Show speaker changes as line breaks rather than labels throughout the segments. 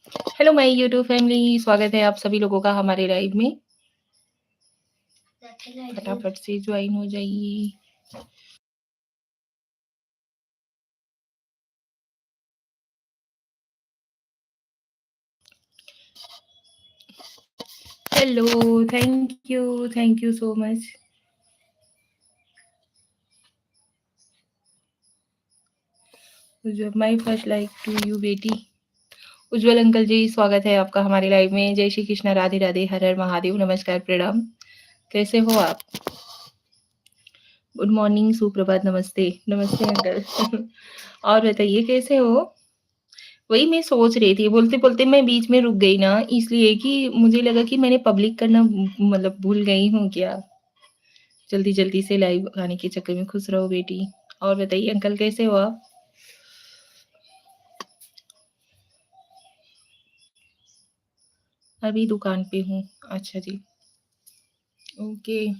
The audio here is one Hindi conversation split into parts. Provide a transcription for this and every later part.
हेलो माय यूट्यूब फैमिली, स्वागत है आप सभी लोगों का हमारे लाइव में। फटाफट से ज्वाइन हो जाइए। Hello, thank you so much. My first like to you बेटी। उज्जवल अंकल जी, स्वागत है आपका हमारे लाइव में। जय श्री कृष्णा, राधे राधे, हर हर महादेव, नमस्कार, प्रणाम। कैसे हो आप? गुड मॉर्निंग, सुप्रभात, नमस्ते। नमस्ते अंकल। और बताइए कैसे हो? वही मैं सोच रही थी, बोलते-बोलते मैं बीच में रुक गई ना, इसलिए कि मुझे लगा कि मैंने पब्लिक करना मतलब भूल गई हूँ क्या? जल्दी-जल्दी से लाइव आने के चक्कर में खुश रहो बेटी। और बताइए अंकल कैसे हो आप? अभी दुकान पे हूँ। अच्छा जी, ओके।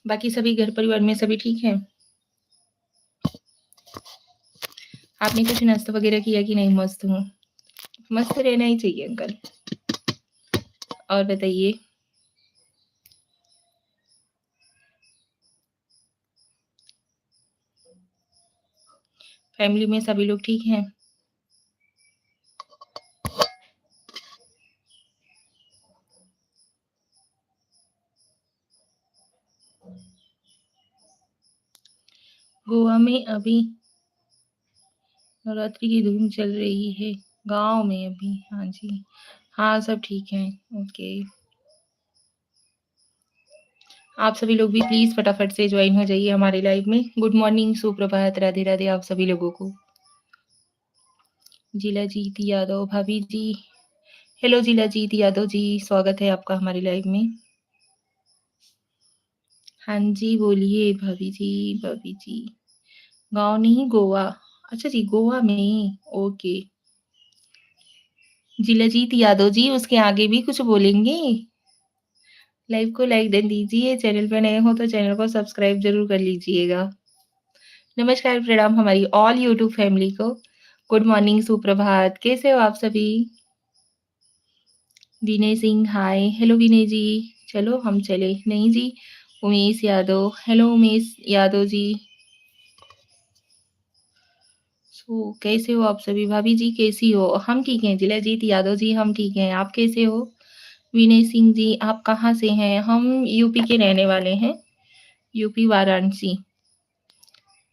बाकी सभी घर परिवार में सभी ठीक हैं? आपने कुछ नाश्ता वगैरह किया कि नहीं? मस्त हूँ। मस्त रहना ही चाहिए अंकल। और बताइए। फैमिली में सभी लोग ठीक हैं? गोवा में अभी नवरात्रि की धूम चल रही है। गाँव में अभी, हाँ जी। हाँ, सब ठीक हैं। ओके। आप सभी लोग भी प्लीज़ फटाफट से जॉइन हो जाइए हमारे लाइव में। गुड मॉर्निंग, सुप्रभात, राधे-राधे आप सभी लोगों को। जिलाजीत यादव भाभी जी, हेलो जिलाजीत यादव जी, स्वागत है आपका हमारे लाइव में। हाँ जी, बोलिए भाभी जी। गाँव नहीं, गोवा। अच्छा जी, गोवा में, ओके। जिलाजीत यादव जी, उसके आगे भी कुछ बोलेंगे? लाइव को लाइक दे दीजिए, चैनल पे नए हो तो चैनल को सब्सक्राइब ज़रूर कर लीजिएगा। नमस्कार, प्रणाम हमारी ऑल यूट्यूब फैमिली को। गुड मॉर्निंग, सुप्रभात, कैसे हो आप सभी? विनय सिंह, हाय। हेलो विनय जी, चलो हम चले। नहीं जी, उमेश यादव, हेलो उमेश यादव जी। कैसे हो आप सभी? भाभी जी कैसी हो? हम ठीक हैं। जिलाजीत यादव जी, हम ठीक हैं। आप कैसे हो? विनय सिंह जी, आप कहाँ से हैं? हम यूपी के रहने वाले हैं, यूपी वाराणसी।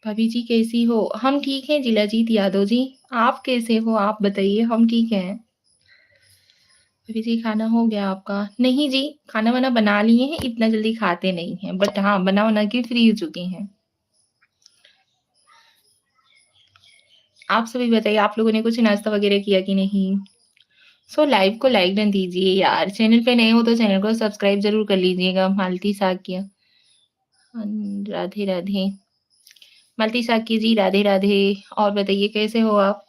भाभी जी कैसी हो? हम ठीक हैं जिलाजीत यादव जी। आप कैसे हो? आप बताइए, हम ठीक हैं। भाभी जी खाना हो गया आपका? नहीं जी, खाना-वाना बना लिए हैं, इतना जल्दी खाते नहीं हैं, बट हाँ, बना-वना के फ्री हो चुके हैं। आप सभी बताइए, आप लोगों ने कुछ नाश्ता वगैरह किया कि नहीं? लाइव को लाइक डन दीजिए यार। चैनल पे नए हो तो चैनल को सब्सक्राइब ज़रूर कर लीजिएगा। मालती साकिया, राधे राधे। मालती साकी जी, राधे राधे। और बताइए कैसे हो आप?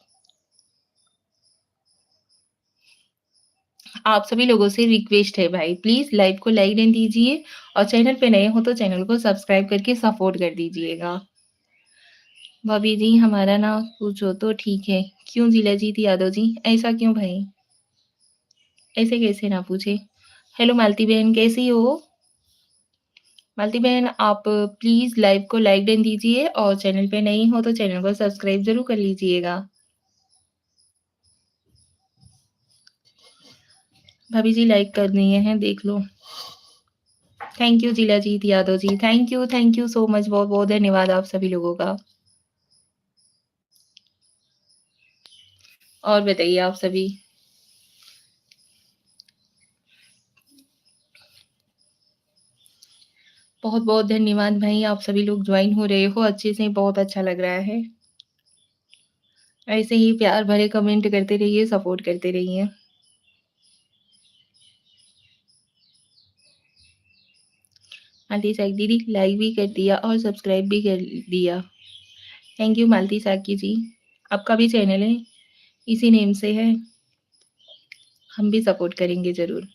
आप सभी लोगों से रिक्वेस्ट है भाई, प्लीज़ लाइव को लाइक डन दीजिए और चैनल पे नए हो तो चैनल को सब्सक्राइब करके सपोर्ट कर दीजिएगा। भाभी जी हमारा ना पूछो तो ठीक है। क्यों जिलाजीत यादव जी? ऐसा क्यों भाई? ऐसे कैसे ना पूछे? हेलो मालती बहन कैसी हो? मालती बहन आप प्लीज़ लाइव को लाइक डन दीजिए और चैनल पे नई हो तो चैनल को सब्सक्राइब ज़रूर कर लीजिएगा। भाभी जी लाइक कर दिए हैं, देख लो। Thank you Jilajit Yadav ji. Thank you so much. बहुत-बहुत धन्यवाद आप सभी लोगों का। और बताइए आप सभी। बहुत-बहुत धन्यवाद भाई, आप सभी लोग जॉइन हो रहे हो अच्छे से, बहुत अच्छा लग रहा है। ऐसे ही प्यार भरे कमेंट करते रहिए, सपोर्ट करते रहिए। मालती साकी दीदी लाइक भी कर दिया और सब्सक्राइब भी कर दिया। थैंक यू मालती साकी जी। आपका भी चैनल है, इसी नेम से है। हम भी सपोर्ट करेंगे ज़रूर।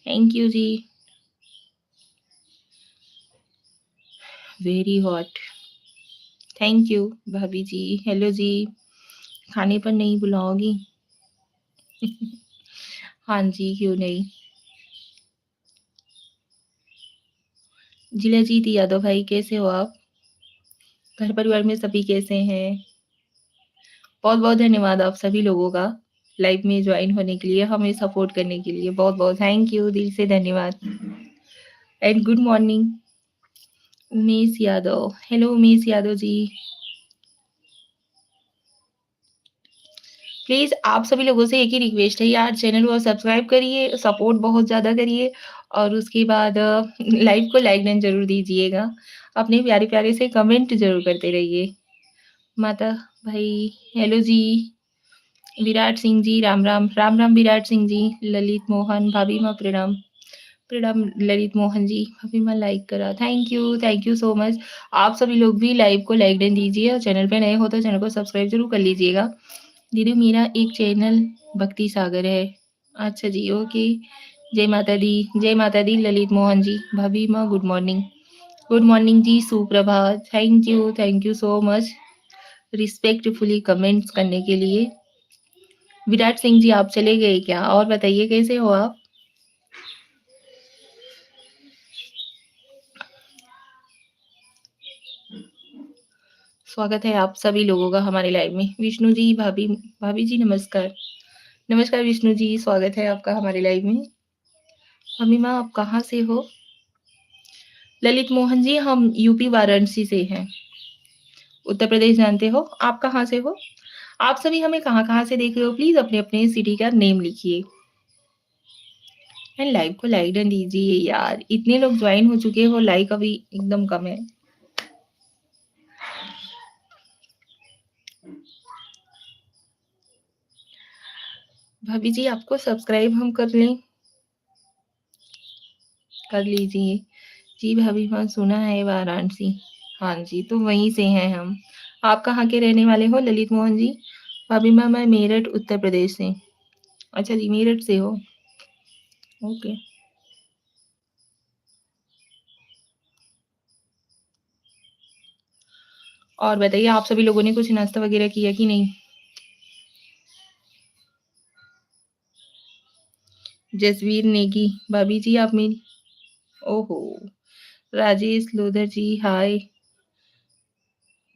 Thank you ji. Very hot. Thank you भाभी जी। हेलो जी। खाने पर नहीं बुलाओगी? हाँ जी, क्यों नहीं। जिलाजीत यादव भाई कैसे हो आप? घर परिवार में सभी कैसे हैं? बहुत बहुत धन्यवाद आप सभी लोगों का लाइव में ज्वाइन होने के लिए, हमें सपोर्ट करने के लिए बहुत बहुत थैंक यू, दिल से धन्यवाद। And good morning Umesh Yadav. Hello Umesh Yadav ji. Please आप सभी लोगों से एक ही रिक्वेस्ट है यार, चैनल को सब्सक्राइब करिए, सपोर्ट बहुत ज़्यादा करिए और उसके बाद लाइव को लाइक डन ज़रूर दीजिएगा। अपने प्यारे-प्यारे से कमेंट ज़रूर करते रहिए। माता भाई हेलो जी। विराट सिंह जी राम राम, राम राम विराट सिंह जी। ललित मोहन भाभी माँ प्रणाम। प्रणाम ललित मोहन जी, अभी मैं लाइक करा, थैंक यू सो मच। आप सभी लोग भी लाइव को लाइक डन दीजिए और चैनल पे नए हो तो चैनल को सब्सक्राइब जरूर कर लीजिएगा। दीदी मेरा एक चैनल भक्ति सागर है। अच्छा जी, ओके। जय माता दी, जय माता दी ललित मोहन जी। भाभी माँ गुड मॉर्निंग जी, सुप्रभात। Thank you so much respectfully comments करने के लिए। विराट सिंह जी आप चले गए क्या? और बताइए कैसे हो आप? स्वागत है आप सभी लोगों का हमारे लाइव में। विष्णु जी भाभी भाभी जी नमस्कार। नमस्कार विष्णु जी, स्वागत है आपका हमारे लाइव में। मम्मी माँ आप कहाँ से हो? ललित मोहन जी हम यूपी वाराणसी से हैं। उत्तर प्रदेश जानते हो? आप कहाँ से हो? आप सभी हमें कहाँ कहाँ से देख रहे हो? प्लीज अपने अपने सिटी का नेम लिखिए एंड लाइव को लाइक डन दीजिए यार। इतने लोग ज्वाइन हो चुके हो, लाइक अभी एकदम कम है। भाभी जी आपको सब्सक्राइब हम कर लें? कर लीजिए जी। भाभी हाँ सुना है वाराणसी। हाँ जी, तो वहीं से हैं हम। आप कहाँ के रहने वाले हो ललित मोहन जी? भाभी माँ मैं मेरठ उत्तर प्रदेश से। अच्छा जी, मेरठ से हो, ओके। और बताइए आप सभी लोगों ने कुछ नाश्ता वगैरह किया कि नहीं? जसवीर नेगी भाभी जी आप मेरी। ओहो। राजेश लोधर जी हाय।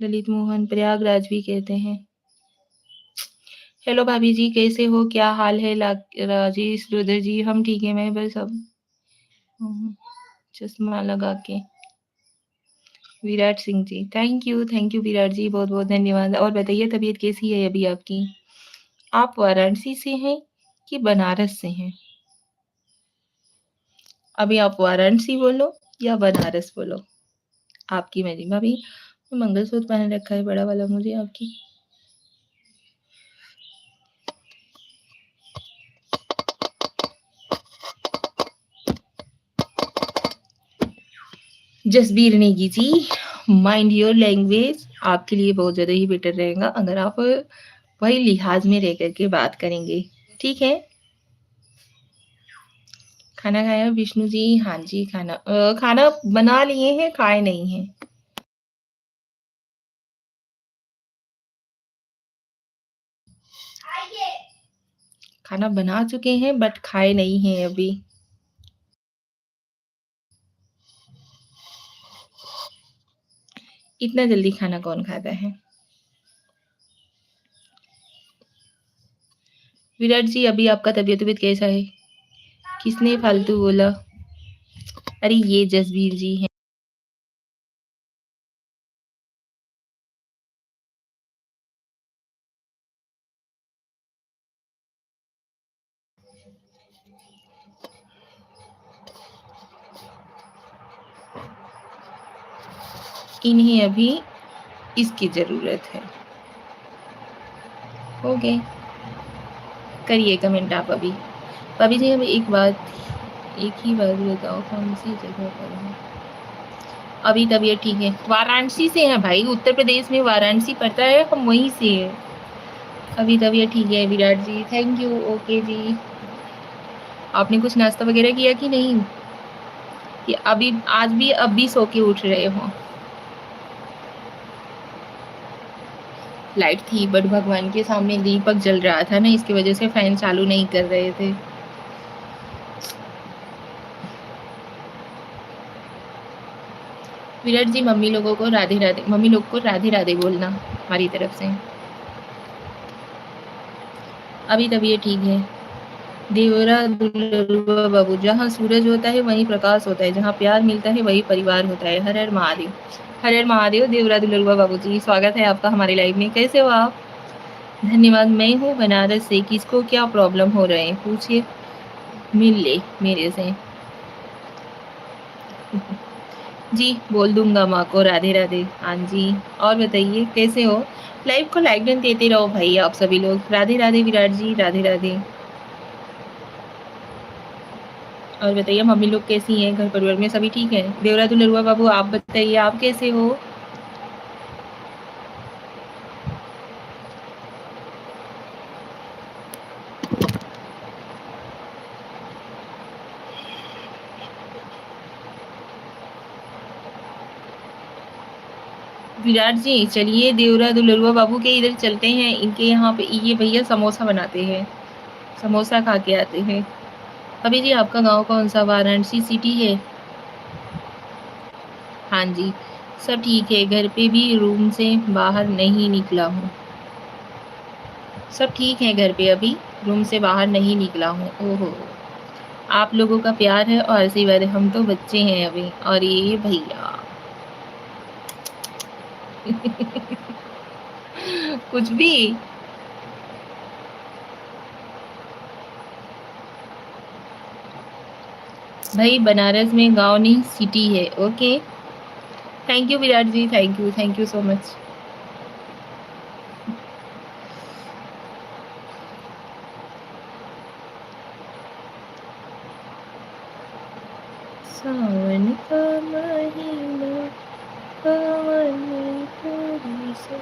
ललित मोहन प्रयागराज भी कहते हैं। हेलो भाभी जी कैसे हो, क्या हाल है? राजेश लोधर जी हम ठीक है, मैं बस अब चश्मा लगा के। विराट सिंह जी थैंक यू विराट जी, बहुत बहुत धन्यवाद। और बताइए तबीयत कैसी है अभी आपकी? आप वाराणसी से हैं कि बनारस से हैं? अभी आप वाराणसी बोलो या बनारस बोलो, आपकी मर्जी। भाभी मंगलसूत्र पहन रखा है बड़ा वाला मुझे आपकी। Jasbir Negi ji mind your language, आपके लिए बहुत ज़्यादा ही बेटर रहेगा अगर आप वही लिहाज में रह करके बात करेंगे, ठीक है? खाना खाया विष्णु जी? हाँ जी, खाना बना लिए हैं, खाए नहीं हैं। खाना बना चुके हैं बट खाए नहीं हैं अभी। इतना जल्दी खाना कौन खाता है? विराट जी अभी आपका तबीयत तबीयत कैसा है? किसने फालतू बोला? अरे ये जसबीर जी हैं। इन्हें अभी इसकी जरूरत है। ओके, करिए कमेंट आप अभी। भाभी जी हमें एक ही बात बताओ, कौन सी जगह पर है? अभी तबीयत ठीक है। वाराणसी से है भाई, उत्तर प्रदेश में वाराणसी पड़ता है, हम वहीं से हैं। अभी तबीयत ठीक है Virat ji, thank you, okay जी। आपने कुछ नाश्ता वगैरह किया कि नहीं? कि अभी आज भी अब भी सो के उठ रहे हो? लाइट थी बट भगवान के सामने दीपक जल रहा था ना, इसकी वजह से फैन चालू नहीं कर रहे थे। विराट जी मम्मी लोगों को राधे राधे, मम्मी लोग को राधे राधे बोलना हमारी तरफ से। अभी तबीयत ठीक है। देवरा दुलरुआ बाबू, जहाँ सूरज होता है वहीं प्रकाश होता है, जहाँ प्यार मिलता है वही परिवार होता है। हर हर महादेव। हर हर महादेव। देवरा दुलरुआ बाबू जी, स्वागत है आपका हमारे लाइव में। कैसे हो आप? धन्यवाद। मैं हूँ बनारस से, किसको क्या प्रॉब्लम हो रहे हैं पूछिए, मिल ले मेरे से। जी बोल दूंगा माँ को राधे राधे। हाँ जी। और बताइए कैसे हो? लाइव को लाइक डन देते रहो भाई आप सभी लोग। राधे राधे विराट जी, राधे राधे। और बताइए मम्मी लोग कैसी हैं? घर परिवार में सभी ठीक है? देवरा दुलरुआ बाबू आप बताइए, आप कैसे हो? विराट जी चलिए देवरा दुलरुआ बाबू के इधर चलते हैं, इनके यहाँ पे ये भैया समोसा बनाते हैं, समोसा खा के आते हैं। अभी जी आपका गांव कौन सा? वाराणसी सिटी है? हाँ जी। सब ठीक है, घर पे भी रूम से बाहर नहीं निकला हूँ। सब ठीक है घर पे, अभी रूम से बाहर नहीं निकला हूँ। ओहो, आप लोगों का प्यार है और आशीर्वाद है, हम तो बच्चे हैं अभी। और ये भैया कुछ भी। भाई बनारस में गांव नहीं सिटी है। Okay, thank you Virat ji, thank you so much. सावन का महीना पवन पूरी सो,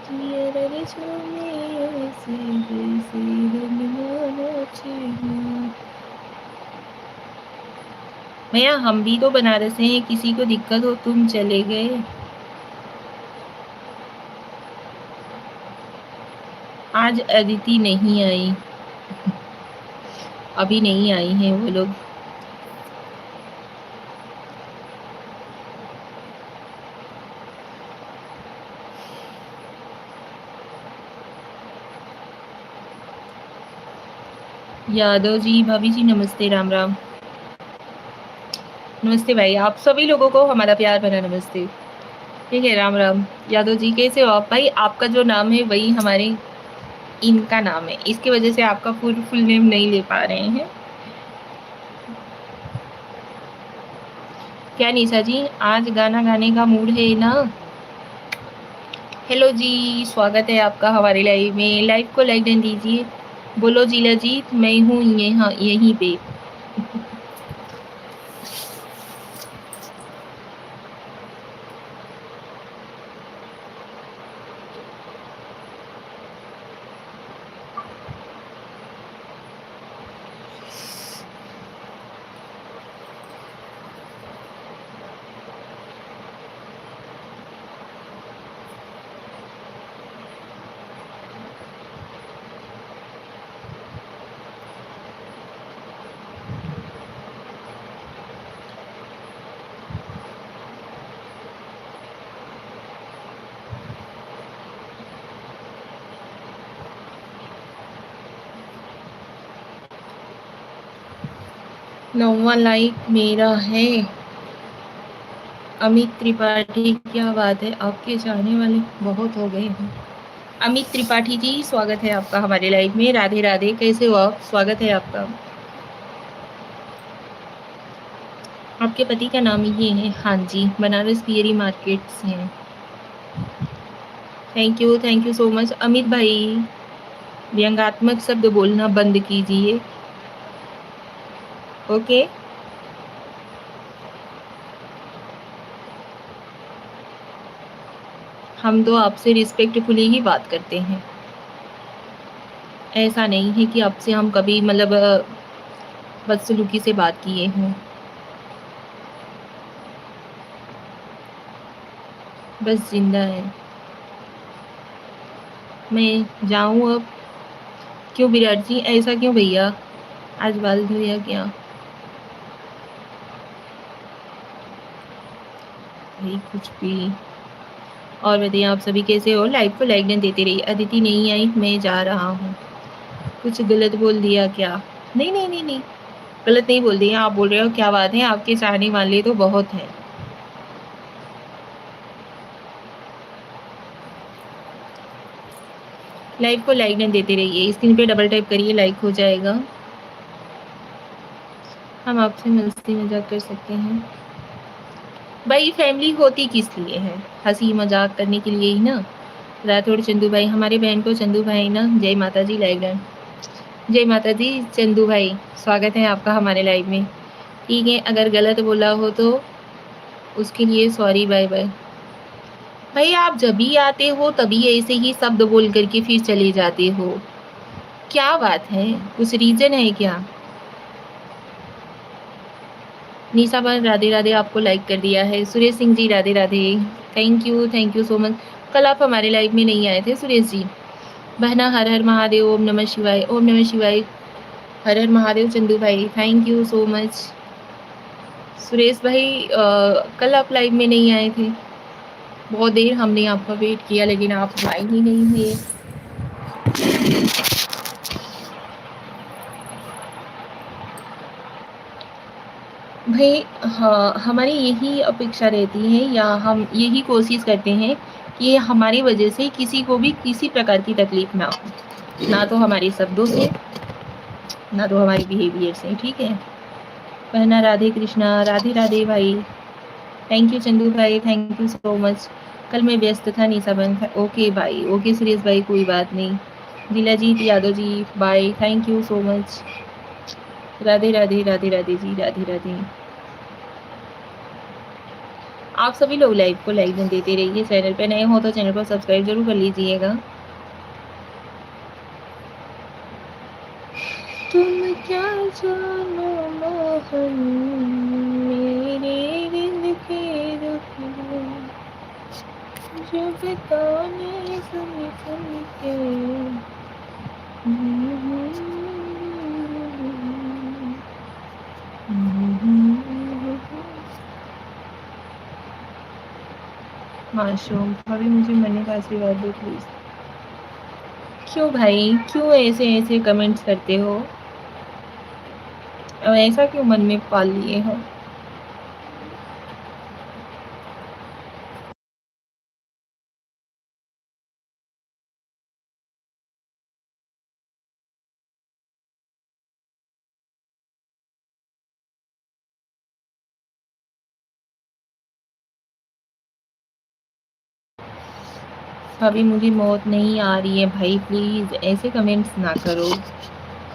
जियर रे झूमे ऐसे जैसे रंगना छेना। भैया हम भी तो बनारस हैं, किसी को दिक्कत हो तुम चले गए। आज अदिति नहीं आई, अभी नहीं आई हैं वो लोग। यादव जी भाभी जी नमस्ते, राम राम। नमस्ते भाई, आप सभी लोगों को हमारा प्यार भरा नमस्ते। ठीक है, राम राम। यादव जी कैसे हो आप? भाई आपका जो नाम है वही हमारे इनका नाम है, इसकी वजह से आपका फुल नेम नहीं ले पा रहे हैं। क्या निशा जी आज गाना गाने का मूड है ना? हेलो जी, स्वागत है आपका हमारे लाइव में। लाइव को लाइक डन दीजिए। बोलो जीला जी, मैं हूँ यहाँ यहीं पे। 9वां लाइक मेरा है। अमित त्रिपाठी, क्या बात है, आपके चाहने वाले बहुत हो गए हैं। अमित त्रिपाठी जी स्वागत है आपका हमारे लाइव में। राधे राधे, कैसे हो आप? स्वागत है आपका। आपके पति का नाम ये है? हाँ जी, बनारस पियरी मार्केट से हैं। Thank you so much Amit भाई। व्यंग्यात्मक शब्द बोलना बंद कीजिए। ओके। हम तो आपसे रिस्पेक्टफुली ही बात करते हैं। ऐसा नहीं है कि आपसे हम कभी मतलब बदसलूकी से बात किए हों। बस ज़िंदा है। मैं जाऊँ अब? क्यों विराट जी, ऐसा क्यों भैया? आज बाल धोया क्या? भई कुछ भी। और बताइए आप सभी कैसे हो? लाइव को लाइक देते रहिए। अदिति नहीं आई, मैं जा रहा हूँ। कुछ गलत बोल दिया क्या? नहीं, नहीं, नहीं, नहीं। गलत नहीं बोल दिया, आप बोल रहे हो क्या बात है, आपके चाहने वाले तो बहुत हैं। लाइव को लाइक देते रहिए। स्क्रीन पे डबल टैप करिए, लाइक हो जाएगा। हम आपसे मस्ती मज़ाक कर सकते हैं। भाई फैमिली होती किस लिए है? हँसी मज़ाक करने के लिए ही ना। राठौड़ चंदू भाई, हमारे बहन को चंदू भाई ना, जय माता जी लाइव डन। जय माता दी चंदू भाई, स्वागत है आपका हमारे लाइव में। ठीक है, अगर गलत बोला हो तो उसके लिए सॉरी, बाय बाय। भाई आप जब भी आते हो तभी ऐसे ही शब्द बोल करके फिर चले जाते हो। क्या बात है? कुछ रीज़न है क्या? निशा बहन राधे राधे, आपको लाइक कर दिया है। Suresh Singh ji Radhe Radhe, thank you so much. कल आप हमारे लाइव में नहीं आए थे सुरेश जी। बहना हर हर महादेव, ओम नमः शिवाय, ओम नमः शिवाय, हर हर महादेव। चंदू भाई thank you so much. Suresh भाई कल आप लाइव में नहीं आए थे, बहुत देर हमने आपका वेट किया लेकिन आप आए ही नहीं हुए। भाई हाँ, हमारी यही अपेक्षा रहती है या हम यही कोशिश करते हैं कि हमारी वजह से किसी को भी किसी प्रकार की तकलीफ ना हो, ना तो हमारे शब्दों से, ना तो हमारे बिहेवियर से। ठीक है, पहना राधे कृष्णा, राधे राधे भाई। थैंक यू चंदू भाई, थैंक यू सो मच। कल मैं व्यस्त था, निशा बहन था। ओके भाई, ओके सुरेश भाई, कोई बात नहीं। Dilajit Yadav ji bye, thank you so much. Radhe Radhe, Radhe Radhe ji, Radhe Radhe. आप सभी लोग लाइव को लाइक देते रहिए। चैनल पे नए हो तो चैनल को सब्सक्राइब जरूर कर लीजिएगा। तुम क्या जानो मोहन, मेरे दिल के दुख जो बताने सुन सुन के। माशूम अभी मुझे मरने का आशीर्वाद दो प्लीज। क्यों भाई, क्यों ऐसे ऐसे कमेंट्स करते हो? अब ऐसा क्यों मन में पाल लिए हो? अभी मुझे मौत नहीं आ रही है भाई, प्लीज ऐसे कमेंट्स ना करो।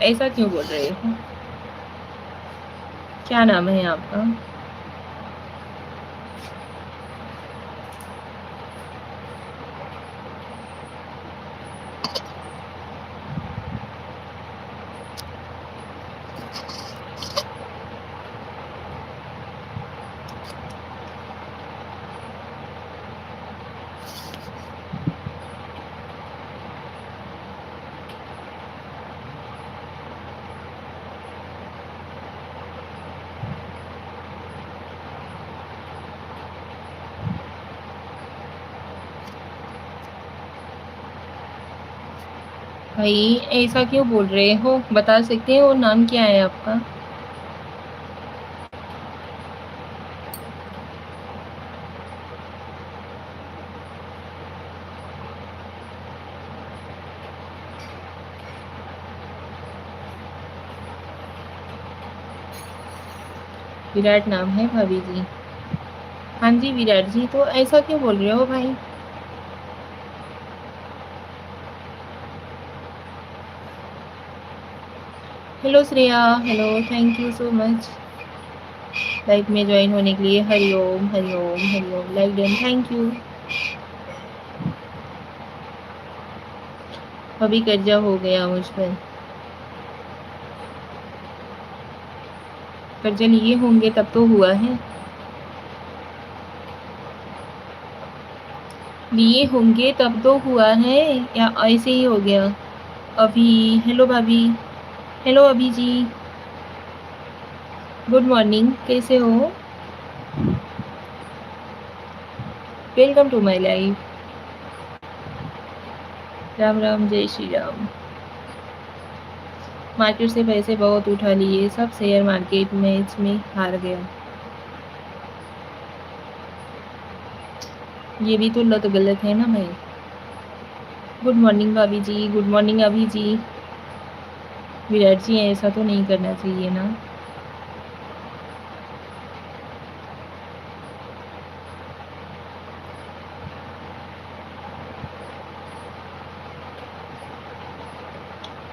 ऐसा क्यों बोल रहे हो? क्या नाम है आपका? भाई ऐसा क्यों बोल रहे हो? बता सकते हो नाम क्या है आपका? विराट नाम है भाभी जी। हाँ जी विराट जी, तो ऐसा क्यों बोल रहे हो भाई? Hello Shreya, hello, thank you so much live में ज्वाइन होने के लिए। Hariom Hariom Hariom, live done, thank you. अभी कर्जा हो गया मुझ पर। कर्जा लिए होंगे तब तो हुआ है। लिए होंगे तब तो हुआ है, या ऐसे ही हो गया? अभी हेलो भाभी। हेलो अभी जी। गुड मॉर्निंग, कैसे हो? Welcome to my life. Ram Ram, जय श्री राम। मार्केट से पैसे बहुत उठा लिए, सब शेयर मार्केट मैच में हार गया। ये भी तो लत गलत है ना भाई। गुड मॉर्निंग भाभी जी, गुड मॉर्निंग अभी जी। विराट जी ऐसा तो नहीं करना चाहिए ना।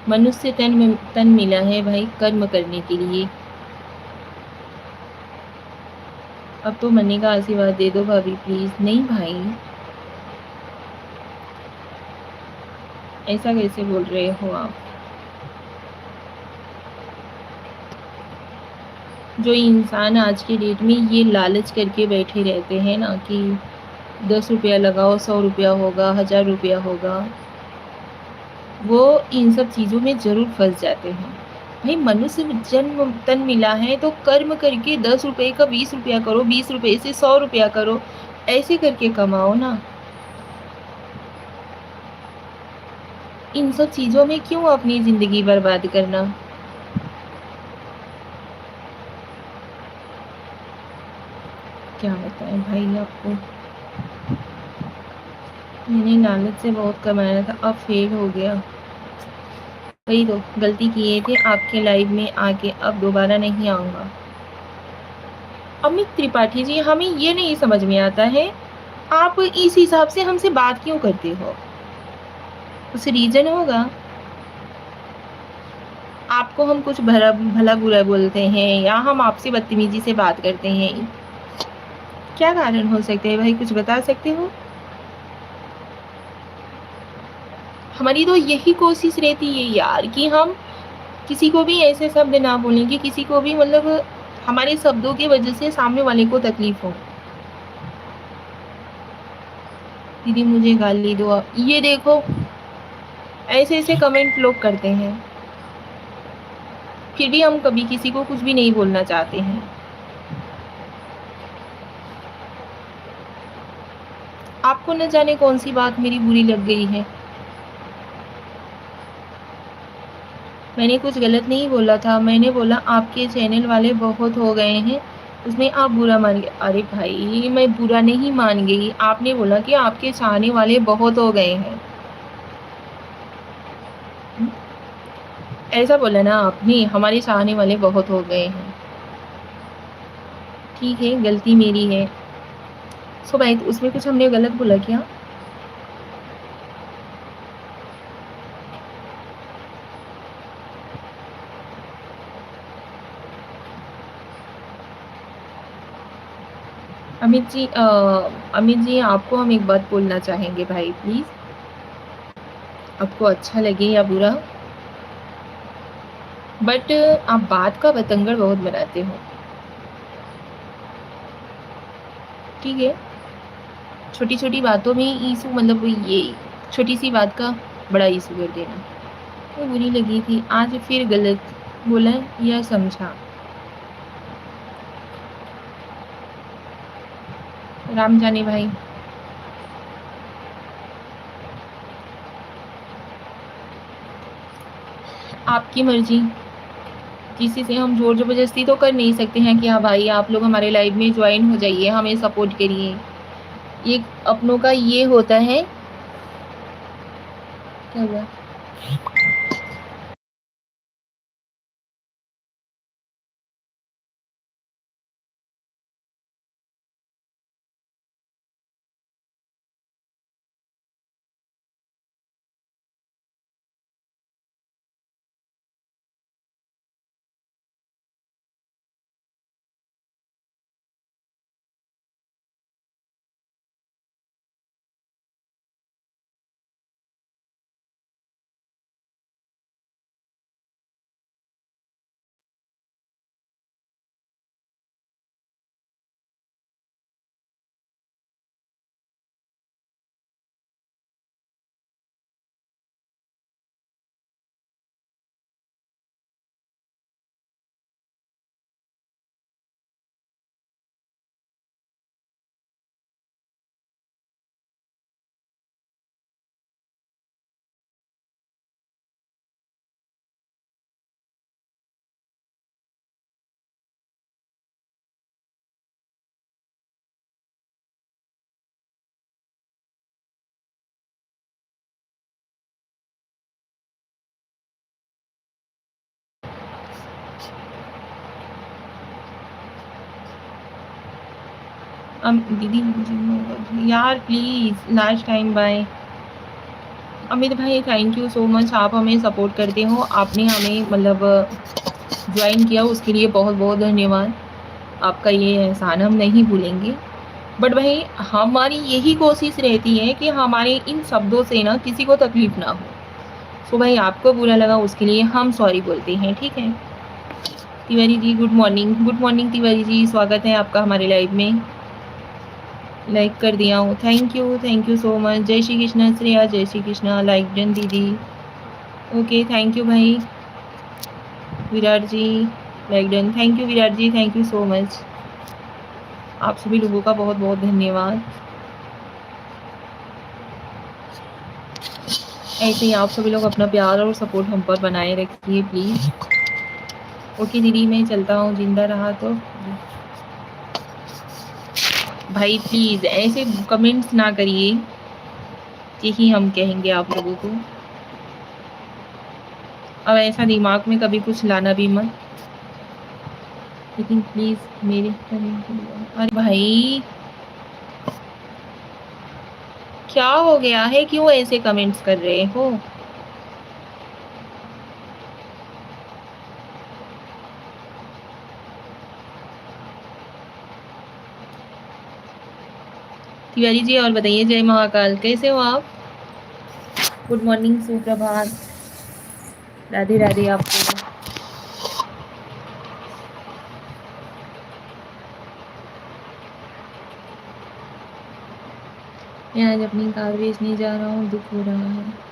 मनुष्य तन मिला है भाई कर्म करने के लिए। अब तो मरने का आशीर्वाद दे दो भाभी प्लीज। नहीं भाई, ऐसा कैसे बोल रहे हो आप? जो इंसान आज के डेट में ये लालच करके बैठे रहते हैं ना कि 10 रुपया लगाओ, 100 रुपया होगा, 1000 रुपया होगा, वो इन सब चीज़ों में ज़रूर फंस जाते हैं। भाई मनुष्य जन्म तन मिला है तो कर्म करके 10 रुपये का 20 रुपया करो, 20 रुपये से 100 रुपया करो, ऐसे करके कमाओ ना। इन सब चीज़ों में क्यों अपनी ज़िंदगी बर्बाद करना? क्या बताएं भाई आपको। मैंने लालच से बहुत कमाया था, अब फेल हो गया। वही तो गलती किए थे, आपके लाइफ में आके अब दोबारा नहीं आऊँगा। अमित त्रिपाठी जी, हमें ये नहीं समझ में आता है, आप इस हिसाब से हमसे बात क्यों करते हो? कुछ रीज़न होगा? आपको हम कुछ भला-बुरा बोलते हैं या हम आपसे बदतमीज़ी से बात करते हैं? क्या कारण हो सकते हैं भाई, कुछ बता सकते हो? हमारी तो यही कोशिश रहती है यार कि हम किसी को भी ऐसे शब्द ना बोलें कि किसी को भी मतलब हमारे शब्दों की वजह से सामने वाले को तकलीफ हो। दीदी मुझे गाली दो आप, ये देखो ऐसे-ऐसे कमेंट लोग करते हैं, फिर भी हम कभी किसी को कुछ भी नहीं बोलना चाहते हैं। आपको न जाने कौन-सी बात मेरी बुरी लग गई है। मैंने कुछ गलत नहीं बोला था, मैंने बोला आपके चैनल वाले बहुत हो गए हैं, उसमें आप बुरा मान गए। अरे भाई मैं बुरा नहीं मान गई, आपने बोला कि आपके चाहने वाले बहुत हो गए हैं। हुँ, ऐसा बोला ना आपने, हमारे चाहने वाले बहुत हो गए हैं। ठीक है, गलती मेरी है। सो भाई उसमें कुछ हमने गलत बोला क्या? अमित जी आपको हम एक बात बोलना चाहेंगे भाई प्लीज़, आपको अच्छा लगे या बुरा, बट आप बात का बतंगड़ बहुत बनाते हो, ठीक है? छोटी-छोटी बातों में इश्यू मतलब ये छोटी-सी बात का बड़ा इश्यू कर देना। वो बुरी लगी थी, आज फिर गलत बोला या समझा। राम जाने भाई, आपकी मर्ज़ी। किसी से हम ज़ोर ज़बरदस्ती तो कर नहीं सकते हैं कि हाँ भाई आप लोग हमारे लाइफ में जॉइन हो जाइए, हमें सपोर्ट करिए। ये अपनों का ये होता है। क्या हुआ? दीदी यार please last time bye. Amit भाई थैंक यू सो मच, आप हमें सपोर्ट करते हो, आपने हमें मतलब ज्वाइन किया उसके लिए बहुत बहुत धन्यवाद। आपका ये एहसान हम नहीं भूलेंगे। बट भाई हमारी यही कोशिश रहती है कि हमारे इन शब्दों से ना किसी को तकलीफ ना हो। सो भाई आपको बुरा लगा उसके लिए हम सॉरी बोलते हैं, ठीक है। तिवारी जी गुड मॉर्निंग तिवारी जी, स्वागत है आपका हमारे लाइव में। लाइक कर दिया हूँ, थैंक यू सो मच। जय श्री कृष्णा श्रेया, जय श्री कृष्णा, लाइक डन दीदी। ओके थैंक यू भाई। Virat ji like done, thank you Virat ji, thank you so much. आप सभी लोगों का बहुत बहुत धन्यवाद। ऐसे ही आप सभी लोग अपना प्यार और सपोर्ट हम पर बनाए रखिए प्लीज़। ओके दीदी मैं चलता हूँ, जिंदा रहा तो। भाई प्लीज़ ऐसे कमेंट्स ना करिए, यही हम कहेंगे आप लोगों को। अब ऐसा दिमाग में कभी कुछ लाना भी मत, लेकिन प्लीज़ मेरे। अरे भाई क्या हो गया है, क्यों ऐसे कमेंट्स कर रहे हो? तिवारी जी और बताइए, जय महाकाल, कैसे हो आप? गुड मॉर्निंग, सुप्रभात, राधे राधे आपको। मैं आज अपनी कार बेचने जा रहा हूँ, दुख हो रहा है।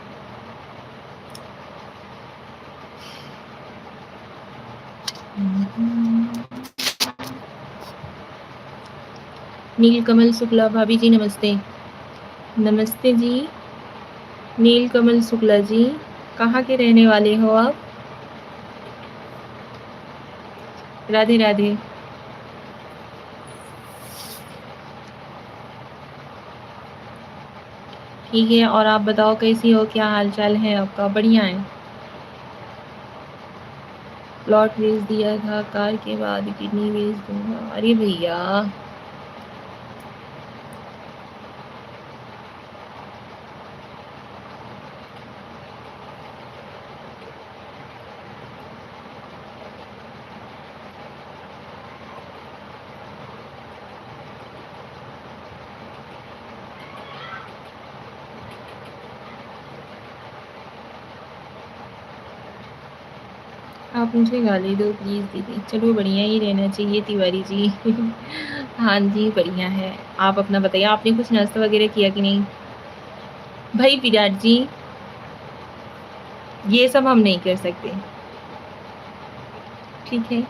नीलकमल शुक्ला भाभी जी नमस्ते। नमस्ते जी। नीलकमल शुक्ला जी, कहाँ के रहने वाले हो आप? राधे राधे। ठीक है, और आप बताओ कैसी हो, क्या हाल चाल है आपका? बढ़िया है। प्लॉट बेच दिया था, कार के बाद किडनी बेच दूंगा। अरे भैया आप मुझे गाली दो प्लीज़ दीदी, चलो बढ़िया ही रहना चाहिए तिवारी जी। हाँ जी बढ़िया है। आप अपना बताइए, आपने कुछ नाश्ता वगैरह किया कि नहीं? भाई विराट जी ये सब हम नहीं कर सकते, ठीक है।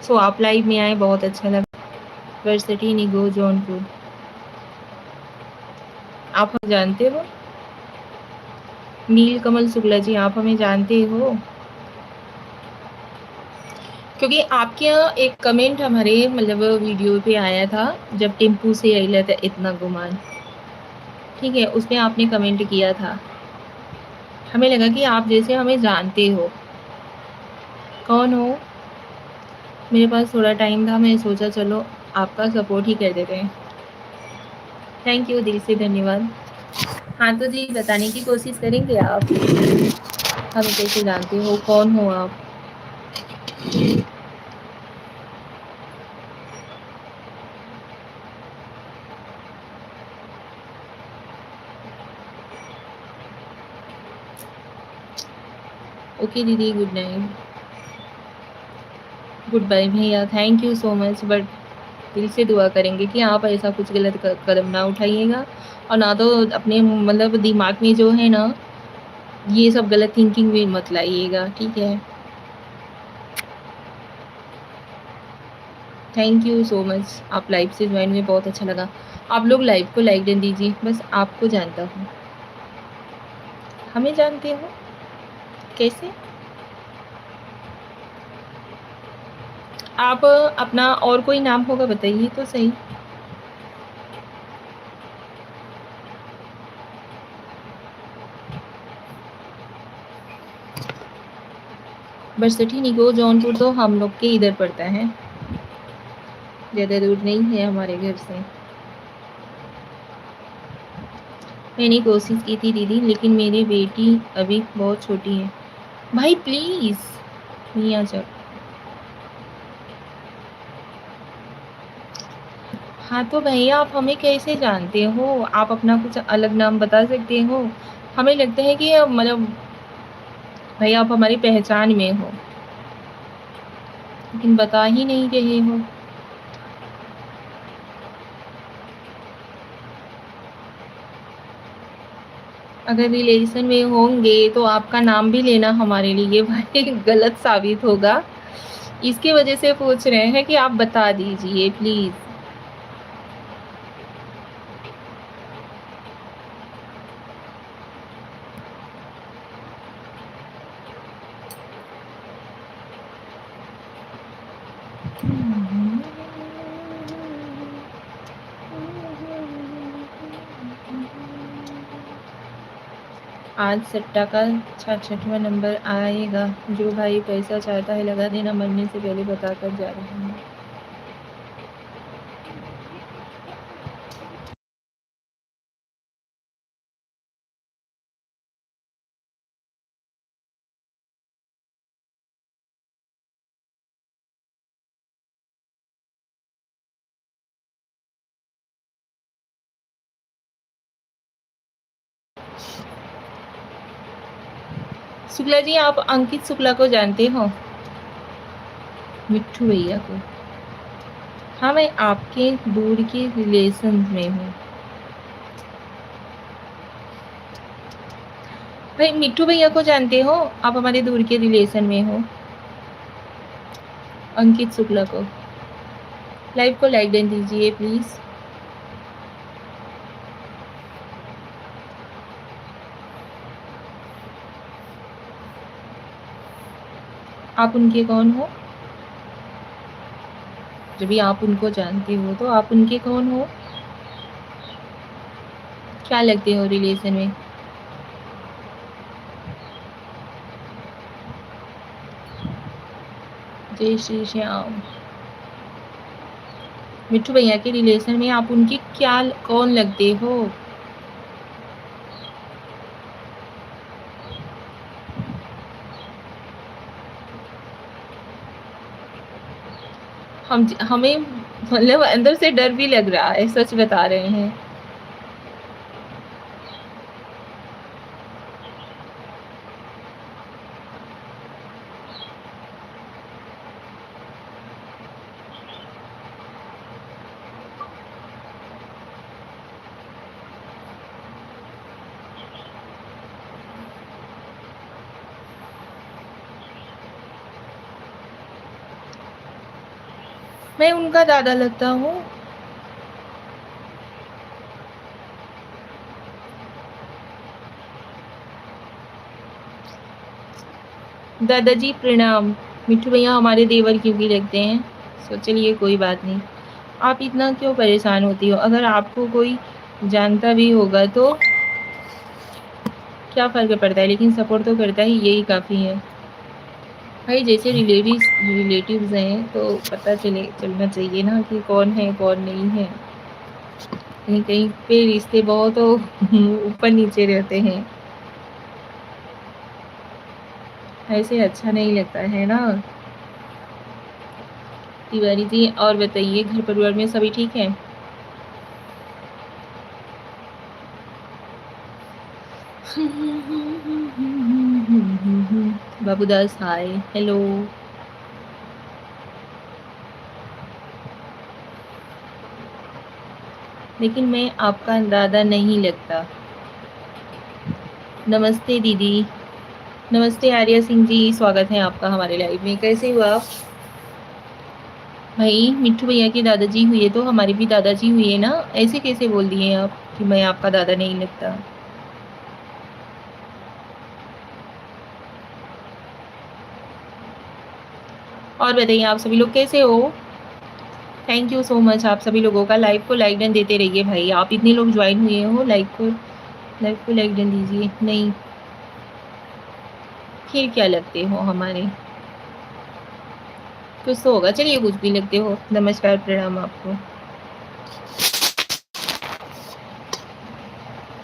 सो आप लाइव में आए, बहुत अच्छा लगा। वर्सिटी निगो जौनपुर, आप हम जानते हो? नीलकमल शुक्ला जी आप हमें जानते हो? क्योंकि आपके यहाँ एक कमेंट हमारे मतलब वीडियो पे आया था, जब टेम्पू से आइला था इतना गुमान, ठीक है, उसमें आपने कमेंट किया था। हमें लगा कि आप जैसे हमें जानते हो। कौन हो? मेरे पास थोड़ा टाइम था, मैं सोचा चलो आपका सपोर्ट ही कर देते हैं। थैंक यू, दिल से धन्यवाद। हाँ तो जी बताने की कोशिश करेंगे आप, हमें कैसे जानते हो, कौन हो आप? ओके दीदी गुड नाइट, गुड बाय भैया, thank you so much. But दिल से दुआ करेंगे कि आप ऐसा कुछ गलत कदम ना उठाइएगा, और ना तो अपने मतलब दिमाग में जो है ना ये सब गलत थिंकिंग में मत लाइएगा, ठीक है। थैंक यू सो मच, आप लाइव से ज्वाइन हुए, बहुत अच्छा लगा। आप लोग लाइव को लाइक डन दीजिए, बस आपको जानता हूँ। हमें जानते हो कैसे? आप अपना और कोई नाम होगा बताइए तो सही। बरसठी निगो जौनपुर तो हम लोग के इधर पड़ता है। ज़्यादा दूर नहीं है हमारे घर से। मैंने कोशिश की थी दीदी, लेकिन मेरी बेटी अभी बहुत छोटी है। भाई प्लीज़ नहीं आ जाओ। हाँ, तो भैया आप हमें कैसे जानते हो? आप अपना कुछ अलग नाम बता सकते हो? हमें लगता है कि मतलब भैया आप हमारी पहचान में हो, लेकिन बता ही नहीं रहे हो। अगर रिलेशन में होंगे तो आपका नाम भी लेना हमारे लिए भाई गलत साबित होगा। इसकी वजह से पूछ रहे हैं कि आप बता दीजिए प्लीज़। आज सट्टा का 66वां नंबर आएगा। जो भाई पैसा चाहता है लगा देना, मरने से पहले बता कर जा रहा हूँ। शुक्ला जी, आप अंकित शुक्ला को जानते हो? मिट्ठू भैया को। हाँ, मैं आपके दूर के रिलेशन में हूँ। भाई मिट्ठू भैया को जानते हो? आप हमारे दूर के रिलेशन में हो। अंकित शुक्ला को। लाइव को लाइक दें दीजिए प्लीज़। आप उनके कौन हो? जब भी आप उनको जानते हो तो आप उनके कौन हो? क्या लगते हो रिलेशन में? जय श्री श्याम। मिट्ठू भैया के रिलेशन में आप उनके क्या कौन लगते हो? हमें मतलब अंदर से डर भी लग रहा है, सच बता रहे हैं। मैं उनका दादा लगता हूँ। दादाजी प्रणाम। मिट्ठू भैया हमारे देवर क्योंकि लगते हैं। सो चलिए कोई बात नहीं। आप इतना क्यों परेशान होती हो? अगर आपको कोई जानता भी होगा तो क्या फ़र्क पड़ता है, लेकिन सपोर्ट तो करता ही, यही काफ़ी है। भाई जैसे रिलेटिव्स हैं तो पता चलना चाहिए ना कि कौन है कौन नहीं है। कहीं कहीं पे रिश्ते बहुत ऊपर नीचे रहते हैं, ऐसे अच्छा नहीं लगता है ना। तिवारी जी और बताइए, घर परिवार में सभी ठीक है? Babudas hi hello. लेकिन मैं आपका दादा नहीं लगता। नमस्ते दीदी। नमस्ते आर्या सिंह जी, स्वागत है आपका हमारे लाइव में। कैसे हो आप? भाई मिट्ठू भैया के दादाजी हुए तो हमारे भी दादाजी हुए ना, ऐसे कैसे बोल दिए आप कि मैं आपका दादा नहीं लगता? और बताइए आप सभी लोग कैसे हो? थैंक यू सो मच आप सभी लोगों का। लाइव को लाइक डन देते रहिए भाई। आप इतने लोग ज्वाइन हुए हो, लाइव को लाइक डन दीजिए। नहीं, फिर क्या लगते हो हमारे? कुछ तो होगा, चलिए कुछ भी लिखते हो। नमस्कार, प्रणाम आपको।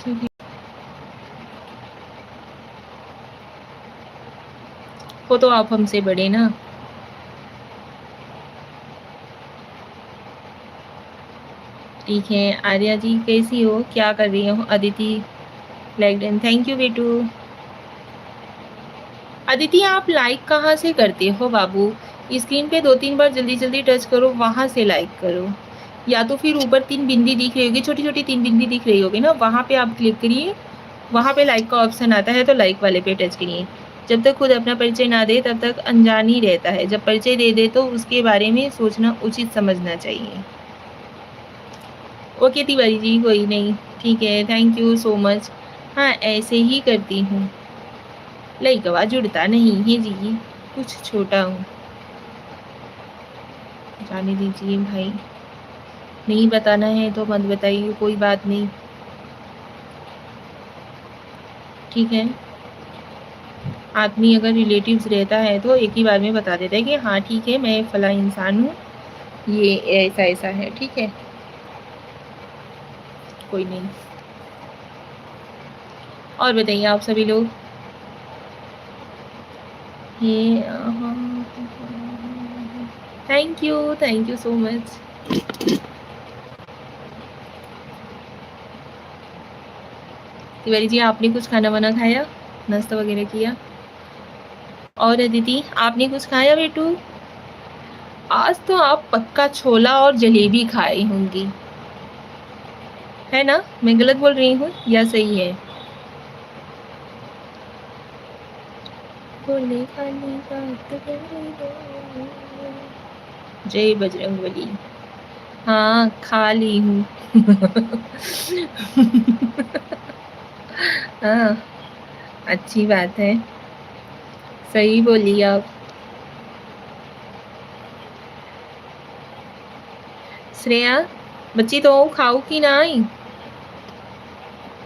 ठीक है, हो तो आप हमसे बड़े ना। ठीक है, आर्या जी कैसी हो, क्या कर रही हो? Aditi like done, thank you बेटू। अदिति आप लाइक कहाँ से करते हो बाबू? स्क्रीन पे 2-3 बार जल्दी जल्दी टच करो, वहां से लाइक करो। या तो फिर ऊपर 3 बिंदी दिख रही होगी, छोटी छोटी 3 बिंदी दिख रही होगी ना, वहां पे आप क्लिक करिए। वहां पे लाइक का ऑप्शन आता है, तो लाइक वाले पे टच करिए। जब तक खुद अपना परिचय ना दे तब तक अनजान ही रहता है, जब परिचय दे दे तो उसके बारे में सोचना उचित समझना चाहिए। ओके तिवारी जी, कोई नहीं, ठीक है, थैंक यू सो मच। हाँ ऐसे ही करती हूँ, लइकवा जुड़ता नहीं है जी, कुछ छोटा हूँ। जाने दीजिए भाई, नहीं बताना है तो मत बताइए, कोई बात नहीं। ठीक है, आदमी अगर रिलेटिव्स रहता है तो एक ही बार में बता देता है कि हाँ ठीक है मैं फला इंसान हूँ, ये ऐसा ऐसा है, ठीक है, कोई नहीं। और बताइए आप सभी लोग। ये thank you so much. Tiwari ji आपने कुछ खाना वाना खाया, नाश्ता वगैरह किया? और अदिति आपने कुछ खाया बेटू? आज तो आप पक्का छोला और जलेबी खाई होंगी, है ना? मैं गलत बोल रही हूँ या सही है? बोले खाली बात करे दो। जय बजरंगबली। हाँ खा ली हूँ। हाँ, अच्छी बात है, सही बोली आप। श्रेया बच्ची तो खाओ कि नहीं?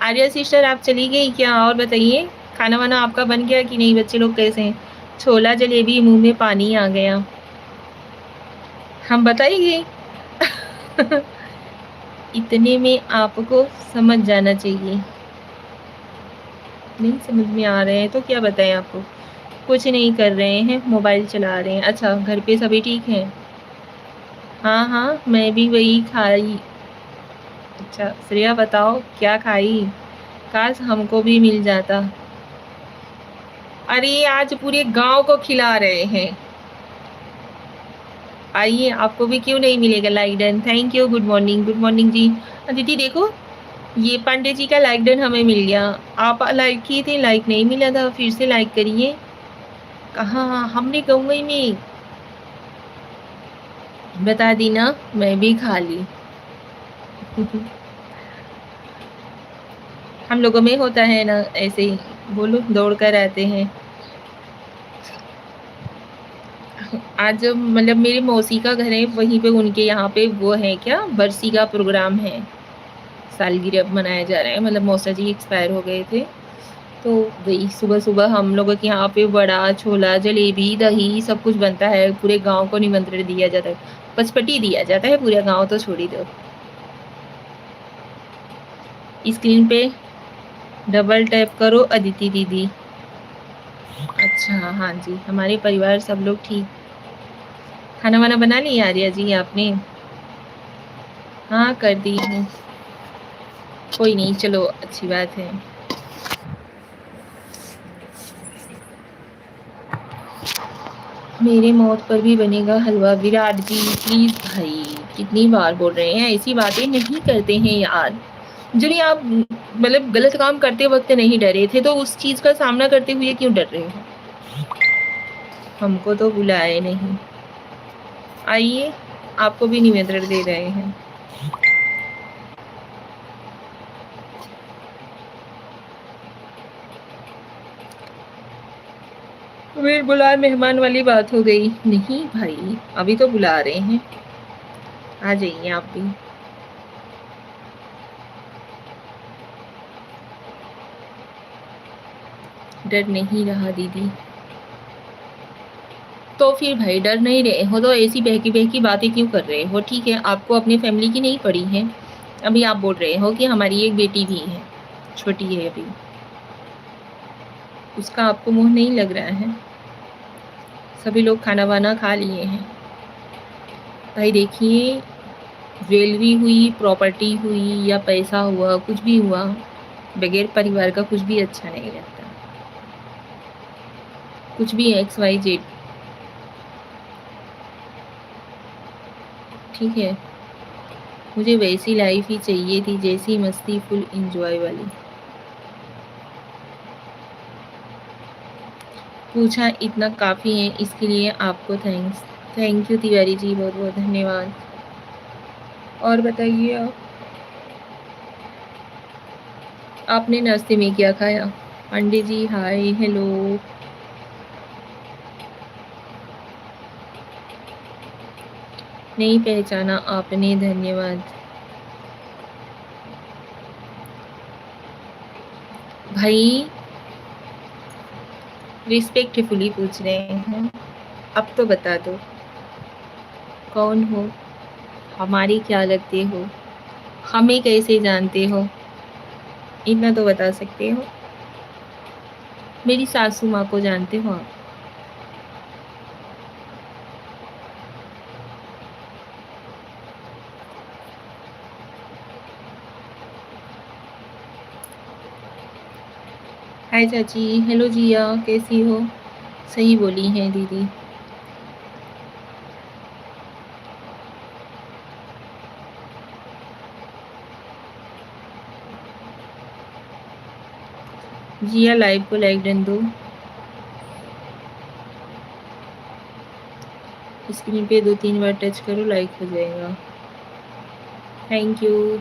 आर्या सिस्टर आप चली गई क्या? और बताइए, खाना वाना आपका बन गया कि नहीं? बच्चे लोग कैसे हैं? छोला जलेबी, मुंह में पानी आ गया। हम बताइए। इतने में आपको समझ जाना चाहिए। नहीं समझ में आ रहे हैं तो क्या बताएं आपको? कुछ नहीं कर रहे हैं, मोबाइल चला रहे हैं। अच्छा घर पे सभी ठीक हैं? हाँ हाँ मैं भी वही खाई। अच्छा श्रेया बताओ क्या खाई? काश हमको भी मिल जाता। अरे आज पूरे गांव को खिला रहे हैं। आइए आपको भी क्यों नहीं मिलेगा like done, thank you, good morning जी। दीदी देखो, ये पांडे जी का लाइक डन हमें मिल गया। आप लाइक किए थे, लाइक नहीं मिला था, फिर से लाइक करिए। कहाँ हमने गई में बता दी ना, मैं भी खा ली। हम लोगों में होता है ना ऐसे ही, बोलो दौड़ कर आते हैं। आज मतलब मेरी मौसी का घर है वहीं पे, उनके यहाँ पे वो है क्या, बरसी का प्रोग्राम है, सालगिरह मनाया जा रहा है, मतलब मौसा जी एक्सपायर हो गए थे। तो वही सुबह सुबह हम लोगों के यहाँ पे वड़ा छोला जलेबी दही सब कुछ बनता है, पूरे गांव को निमंत्रण दिया जाता है, पचपटी दिया जाता है, पूरा गांव तो छोड़ ही दो। स्क्रीन पे डबल टैप करो अदिति दीदी। अच्छा हाँ जी, हमारे परिवार सब लोग ठीक। खाना वाना बना लिया आर्या जी आपने? हाँ कर दी हूँ, कोई नहीं, चलो अच्छी बात है। मेरे मौत पर भी बनेगा हलवा, विराट जी प्लीज भाई, कितनी बार बोल रहे हैं, ऐसी बातें नहीं करते हैं यार। जिन्हें आप मतलब गलत काम करते वक्त नहीं डरे थे, तो उस चीज का सामना करते हुए क्यों डर रहे हो? हमको तो बुलाए नहीं, आइए आपको भी निमंत्रण दे रहे हैं। फिर बुलाए मेहमान वाली बात हो गई। नहीं भाई अभी तो बुला रहे हैं, आ जाइए आप भी। डर नहीं रहा दीदी। तो फिर भाई डर नहीं रहे हो तो ऐसी बहकी-बहकी बातें क्यों कर रहे हो? ठीक है, आपको अपनी फैमिली की नहीं पड़ी है। अभी आप बोल रहे हो कि हमारी एक बेटी भी है, छोटी है अभी। उसका आपको मुँह नहीं लग रहा है? सभी लोग खाना-वाना खा लिए हैं। भाई देखिए, ज्वेलरी हुई, प्रॉपर्टी हुई या पैसा हुआ, कुछ भी हुआ, बगैर परिवार का कुछ भी अच्छा नहीं लगता। कुछ भी एक्स, वाई, जेड, ठीक है? मुझे वैसी लाइफ ही चाहिए थी, जैसी मस्ती फुल एन्जॉय वाली। पूछा इतना काफ़ी है, इसके लिए आपको thanks. Thank you Tiwari ji, बहुत-बहुत धन्यवाद। और बताइए आप, आपने नाश्ते में क्या खाया? पांडे जी हाय, हेलो। नहीं पहचाना आपने, धन्यवाद। भाई रिस्पेक्टफुली पूछ रहे हैं, अब तो बता दो, कौन हो? हमारे क्या लगते हो? हमें कैसे जानते हो? इतना तो बता सकते हो। मेरी सासू माँ को जानते हो आप? हाय चाची, हेलो जिया, कैसी हो? सही बोली हैं दीदी। जिया लाइव को लाइक डन दो। स्क्रीन पे 2-3 बार टच करो, लाइक हो जाएगा। Thank you.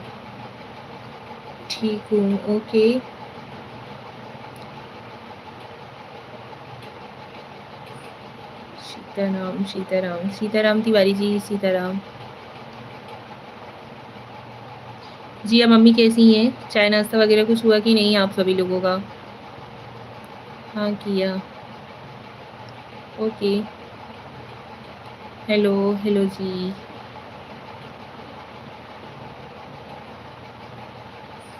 ठीक हूँ, ओके। सीताराम, सीताराम, सीताराम तिवारी जी, सीताराम। जिया मम्मी कैसी हैं? चाय नाश्ता वगैरह कुछ हुआ कि नहीं आप सभी लोगों का? हाँ किया। ओके। हेलो, हेलो जी।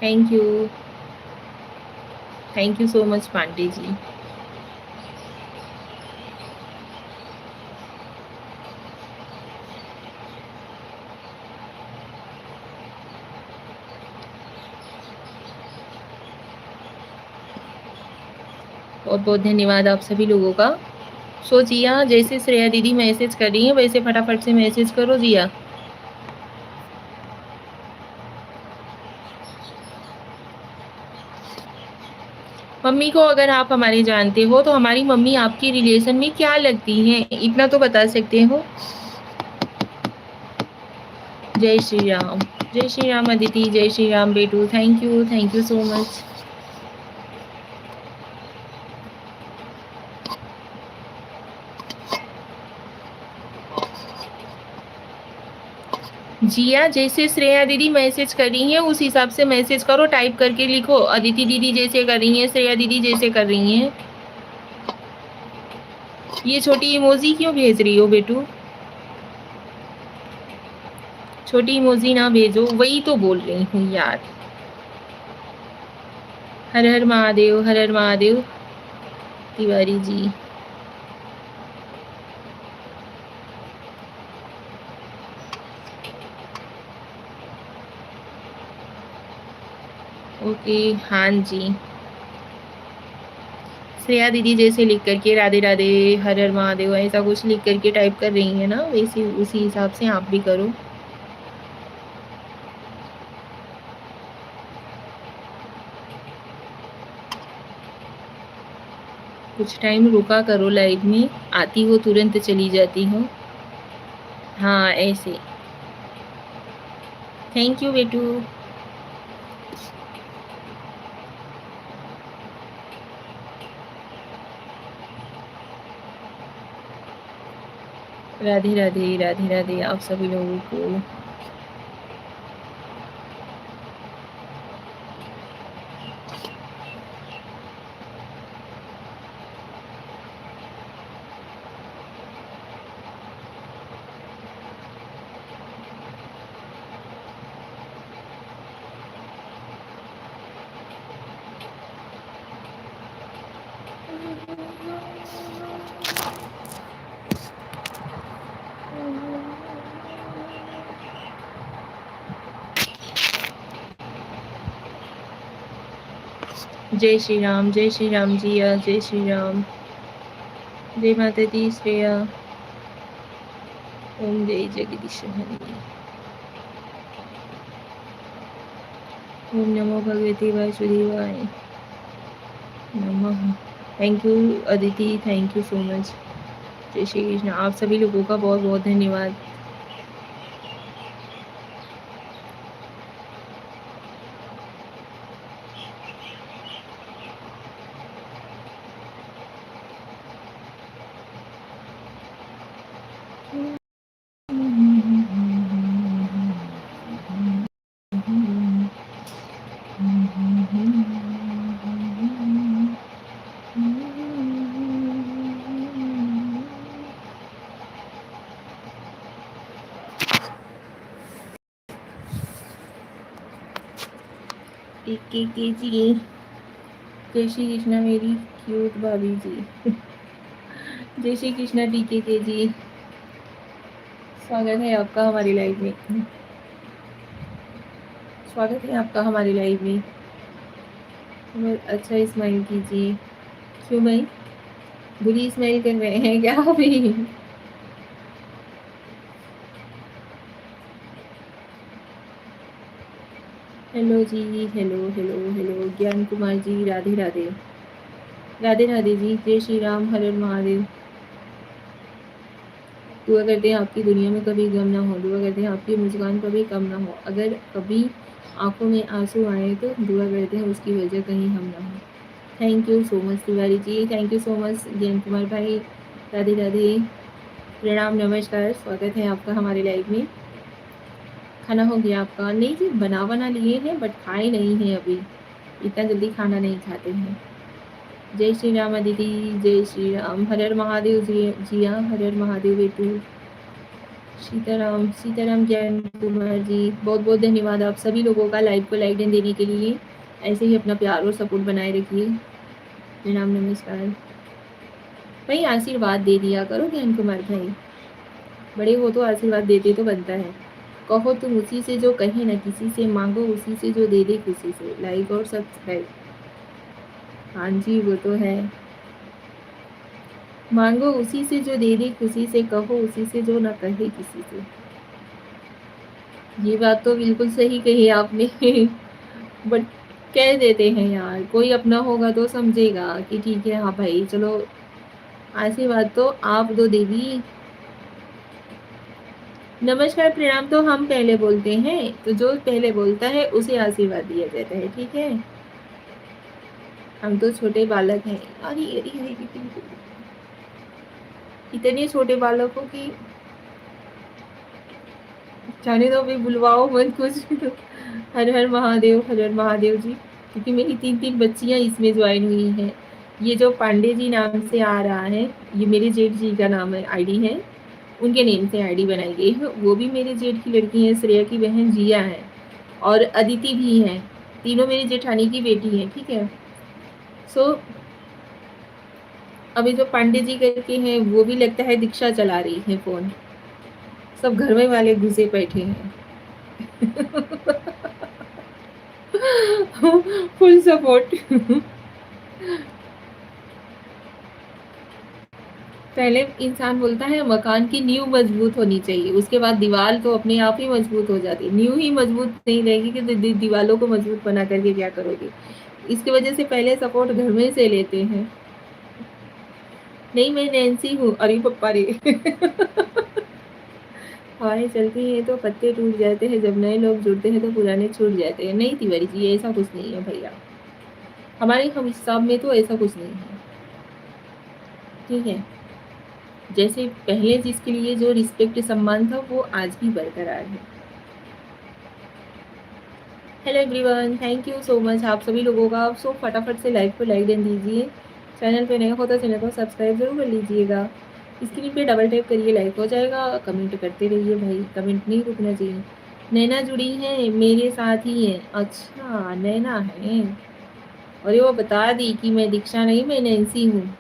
Thank you. Thank you so much Pandey ji. बहुत बहुत धन्यवाद आप सभी लोगों का। सो जिया, जैसे श्रेया दीदी मैसेज कर रही हैं वैसे फटाफट से मैसेज करो जिया। मम्मी को अगर आप हमारी जानते हो तो हमारी मम्मी आपकी रिलेशन में क्या लगती हैं, इतना तो बता सकते हो। जय श्री राम। जय श्री राम अदिति, जय श्री राम बेटू, thank you so much. Jiya, जैसे श्रेया दीदी मैसेज कर रही हैं उस हिसाब से मैसेज करो, टाइप करके लिखो। अदिति दीदी जैसे कर रही हैं, श्रेया दीदी जैसे कर रही हैं। ये छोटी इमोजी क्यों भेज रही हो बेटू? छोटी इमोजी ना भेजो, वही तो बोल रही हूँ यार। हर हर महादेव, हर हर महादेव तिवारी जी। ओके, हाँ जी। श्रेया दीदी जैसे लिख करके राधे राधे, हर हर महादेव ऐसा कुछ लिख करके टाइप कर रही है ना, वैसे उसी हिसाब से आप भी करो। कुछ टाइम रुका करो, लाइव में आती हो तुरंत चली जाती हो। हाँ ऐसे। थैंक यू बेटू। राधे राधे, राधे राधे आप सभी लोगों को। जय श्री राम जी, जय श्री राम, जय माता दी श्रेया, ओम जय जगदीश हरि, ओम नमो भगवते वासुदेवाय नमः। Thank you Aditi, thank you so much. जय श्री कृष्ण। आप सभी लोगों का बहुत बहुत धन्यवाद। जी, जय श्री कृष्ण मेरी क्यूट भाभी जी। जय श्री कृष्ण के जी, स्वागत है आपका हमारी लाइव में, स्वागत है आपका हमारी लाइव में। बहुत अच्छा स्माइल कीजिए। क्यों भाई, बुरी स्माइल कर रहे हैं क्या अभी? हेलो जी, हेलो हेलो हेलो ज्ञान कुमार जी, राधे राधे, राधे राधे जी, जय श्री राम, हर हर महादेव। दुआ करते हैं आपकी दुनिया में कभी गम ना हो, दुआ करते हैं आपकी मुस्कान कभी कम ना हो, अगर कभी आंखों में आंसू आए तो दुआ करते हैं उसकी वजह कहीं हम ना हो। Thank you so much Tiwari ji, thank you so much Gyan Kumar भाई, राधे राधे, प्रणाम नमस्कार, स्वागत है आपका हमारे लाइव में। खाना हो गया आपका? नहीं जी, बना लिए हैं बट खाए नहीं हैं अभी, इतना जल्दी खाना नहीं खाते हैं। जय श्री राम दीदी, जय श्री राम, हर हर महादेव जी, जिया हर हर महादेव बेटू, सीताराम सीताराम ज्ञान कुमार जी, बहुत बहुत धन्यवाद आप सभी लोगों का लाइव को लाइक देने के लिए। ऐसे ही अपना प्यार और सपोर्ट बनाए रखिए। प्रणाम नमस्कार भाई, आशीर्वाद दे दिया करो ज्ञान कुमार भाई, बड़े हो तो आशीर्वाद देते तो बनता है। कहो तुम उसी से जो कहे न किसी से, मांगो उसी से जो दे दे खुशी से। लाइक और सब्सक्राइब, हाँ जी वो तो है। मांगो उसी से जो दे दे खुशी से, कहो उसी से जो न कहे किसी से। ये बात तो बिल्कुल सही कही आपने। बट कह देते हैं यार, कोई अपना होगा तो समझेगा कि ठीक है, हाँ भाई चलो आशीर्वाद तो आप दो देवी। नमस्कार प्रणाम तो हम पहले बोलते हैं, तो जो पहले बोलता है उसे आशीर्वाद दिया जाता है, ठीक है। हम तो छोटे बालक हैं। अरे अरे अरे, इतने छोटे बालकों की जाने दो, भी बुलवाओ मत कुछ। हर हर महादेव, हर हर महादेव जी, क्योंकि मेरी 3 बच्चियां इसमें ज्वाइन हुई हैं। ये जो पांडे जी नाम से आ रहा है, ये मेरे जेठ जी का नाम है, आईडी है, उनके नेम से आईडी बनाई गई है। वो भी मेरे जेठ की लड़की है, श्रेया की बहन जिया है, और अदिति भी है, तीनों मेरी जेठानी की बेटी है, ठीक है। सो अभी जो पांडे जी करके हैं वो भी लगता है दीक्षा चला रही है फोन, सब घर में वाले घुसे बैठे हैं। Full support. पहले इंसान बोलता है मकान की नींव मजबूत होनी चाहिए, उसके बाद दीवार तो अपने आप ही मजबूत हो जाती है। नींव ही मजबूत नहीं रहेगी कि दीवारों को मजबूत बना करके क्या करोगे। इसकी वजह से पहले सपोर्ट घर में से लेते हैं। नहीं मैं नैन्सी हूँ, अरे पप्पा रे। हवाएं चलती हैं तो पत्ते टूट जाते हैं, जब नए लोग जुड़ते हैं तो पुराने छूट जाते हैं। नहीं तिवारी जी, ऐसा कुछ नहीं है भैया, हमारे हम हिसाब में तो ऐसा कुछ नहीं है, ठीक है। जैसे पहले जिसके लिए जो रिस्पेक्ट सम्मान था वो आज भी बरकरार है। Hello everyone, thank you so much आप सभी लोगों का। आप सब फटाफट से लाइव को लाइक दें दीजिए, चैनल पे नए हो तो चैनल को सब्सक्राइब जरूर कर लीजिएगा। स्क्रीन पे डबल टैप करिए, लाइक हो जाएगा। कमेंट करते रहिए भाई, कमेंट नहीं रुकना चाहिए। नैना जुड़ी है मेरे साथ ही है, अच्छा नैना है, अरे वो बता दी कि मैं दीक्षा नहीं, मैं नैन्सी हूँ।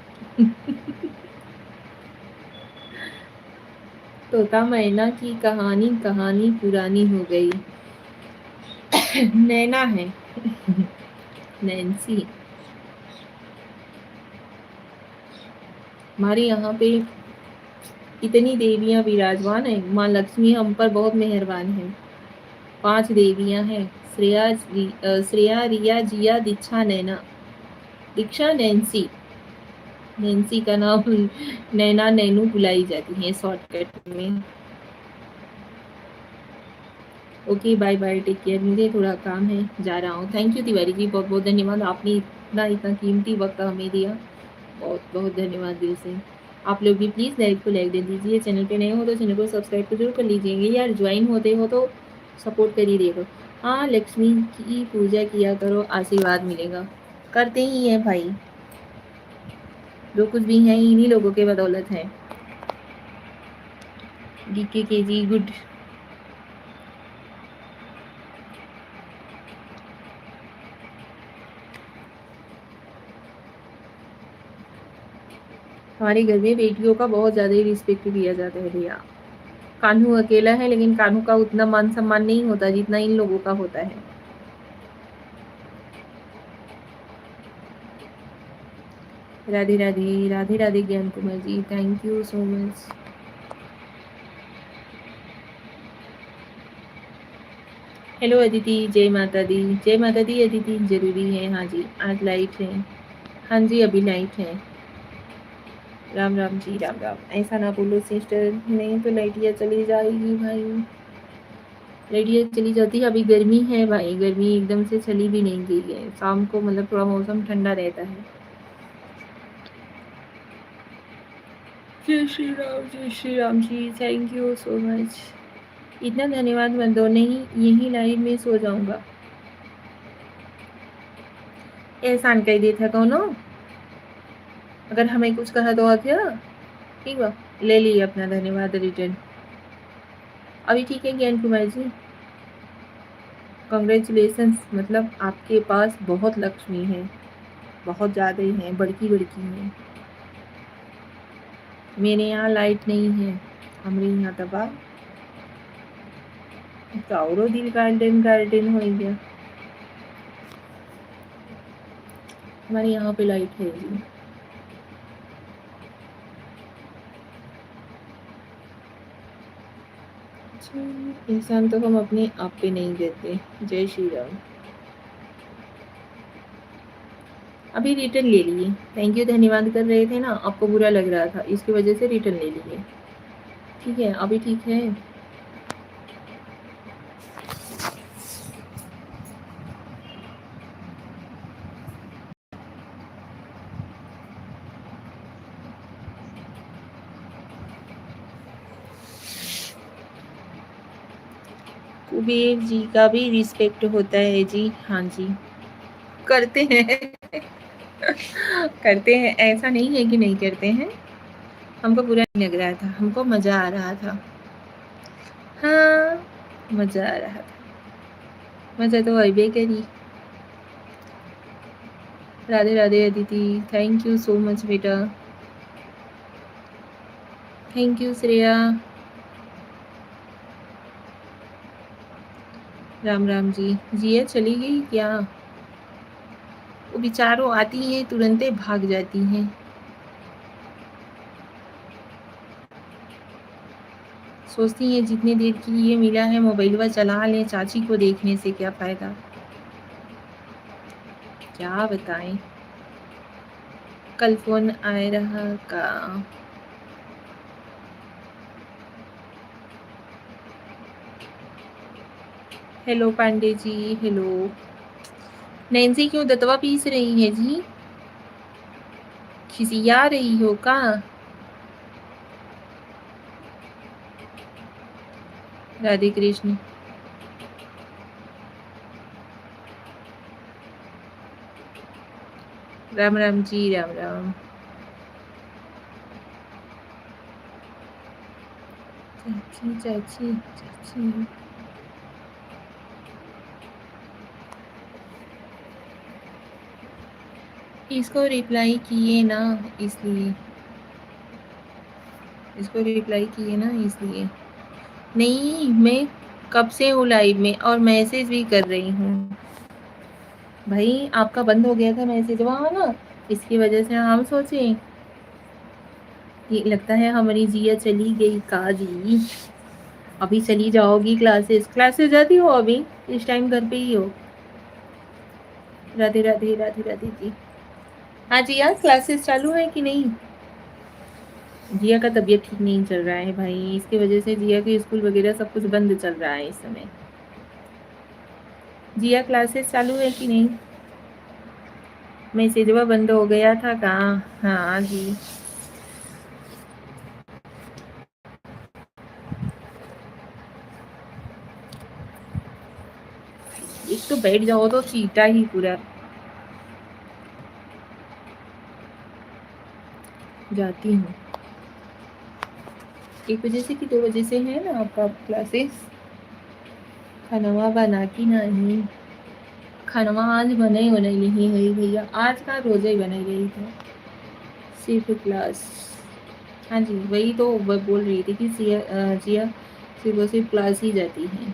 तोता मैना की कहानी कहानी पुरानी हो गई। नैना है। नैन्सी। हमारे यहाँ पे इतनी देवियाँ विराजमान है, माँ लक्ष्मी हम पर बहुत मेहरबान है। 5 देवियाँ हैं, श्रेया, रिया, जिया, दीक्षा, नैना। दीक्षा नैन्सी। नैन्सी का नाम नैना नैनू बुलाई जाती है शॉर्टकट में। Okay bye bye, take care, मुझे थोड़ा काम है, जा रहा हूँ। थैंक यू तिवारी जी, बहुत बहुत धन्यवाद, आपने इतना इतना कीमती वक्त हमें दिया, बहुत बहुत धन्यवाद दिल से। आप लोग भी प्लीज़ लाइव को लाइक दे दीजिए, चैनल पे नए हो तो चैनल को सब्सक्राइब तो जरूर कर लीजिएगा यार, ज्वाइन होते हो तो सपोर्ट कर ही देखो। हाँ, लक्ष्मी की पूजा किया करो, आशीर्वाद मिलेगा। करते ही हैं भाई, जो कुछ भी हैं इन्हीं लोगों के बदौलत है। डीके के जी गुड। हमारे घर में बेटियों का बहुत ज़्यादा ही रिस्पेक्ट किया जाता है भैया। कान्हू अकेला है, लेकिन कान्हू का उतना मान सम्मान नहीं होता जितना इन लोगों का होता है। Radhe Radhe, Radhe Radhe Gyan Kumar ji, thank you so much. Hello Aditi, जय माता दी। जय माता दी अदिति, जरूरी है, हाँ जी, आज लाइट है। हाँ जी, अभी लाइट है। राम राम जी, राम राम। ऐसा ना बोलो सिस्टर, नहीं तो लाइटिया चली जाएगी भाई। लाइटिया चली जाती है, अभी गर्मी है भाई, गर्मी एकदम से चली भी नहीं गई है, शाम को मतलब थोड़ा मौसम ठंडा रहता है। जय Shri Ram ji, thank you so much. इतना धन्यवाद मत दो, नहीं यही लाइव में सो जाऊंगा। एहसान कह दिया था कौनो, अगर हमें कुछ कहा तो क्या ठीक बा, ले लिए अपना धन्यवाद रिटर्न। अभी ठीक है ज्ञान कुमार जी, कॉन्ग्रेचुलेसन्स, मतलब आपके पास बहुत लक्ष्मी है, बहुत ज़्यादा ही है, बड़की बड़की है। मेरे यहाँ लाइट नहीं है, हमारे यहाँ तबाह चाउरो दिल गार्डन गार्डन हो गया। हमारे यहाँ पे लाइट है जी। इंसान तो हम अपने आप पे नहीं देते। जय श्री राम। अभी रिटर्न ले लिए, थैंक यू धन्यवाद कर रहे थे ना, आपको बुरा लग रहा था, इसकी वजह से रिटर्न ले लिए। ठीक है, अभी ठीक है। कुबेर जी का भी रिस्पेक्ट होता है जी, हाँ जी करते हैं। करते हैं, ऐसा नहीं है कि नहीं करते हैं। हमको बुरा नहीं लग रहा था, हमको मज़ा आ रहा था। हाँ, मज़ा आ रहा था, मज़ा तो अबे करी। Radhe Radhe Aditi, thank you so much बेटा, थैंक यू श्रेया। राम राम जी। जिया चली गई क्या? वो बेचारों आती हैं तुरंते भाग जाती हैं। सोचती हैं जितनी देर के लिए मिला है मोबाइलवा चला लें, चाची को देखने से क्या फ़ायदा। क्या बताएं, कल फ़ोन आए रहा का। Hello Pandey ji, hello. Nancy क्यों दतवा पीस रही है जी? खिसिया रही हो का? राधे कृष्ण। राम राम जी, राम राम। चाची चाची चाची। इसको रिप्लाई किए ना, इसलिए। इसको रिप्लाई किए ना, इसलिए। नहीं, मैं कब से हूँ लाइव में और मैसेज भी कर रही हूँ। भाई आपका बंद हो गया था मैसेज वहाँ ना, इसकी वजह से हम सोचे कि लगता है हमारी जिया चली गई काजी। अभी चली जाओगी क्लासेस? क्लासेस जाती हो अभी? इस टाइम घर पे ही हो? राधे राधे राधे राधे जी। हाँ जी, यार क्लासेस चालू है कि नहीं? जिया का तबीयत ठीक नहीं चल रहा है भाई, इसकी वजह से जिया के स्कूल वगैरह सब कुछ बंद चल रहा है इस समय। जिया क्लासेस चालू है कि नहीं? मैसेजवा बंद हो गया था कहाँ? हाँ जी। एक तो बैठ जाओ तो चीटा ही पूरा। जाती हूँ 1 बजे से कि 2 बजे से है ना आपका क्लासेस? खानवा बना की नहीं? खानवा आज बने हो नहीं है भैया, आज का रोजा ही बना रही था सिर्फ क्लास। हाँ जी, वही तो बोल रही थी कि जिया सिर्फ और सिर्फ क्लास ही जाती है।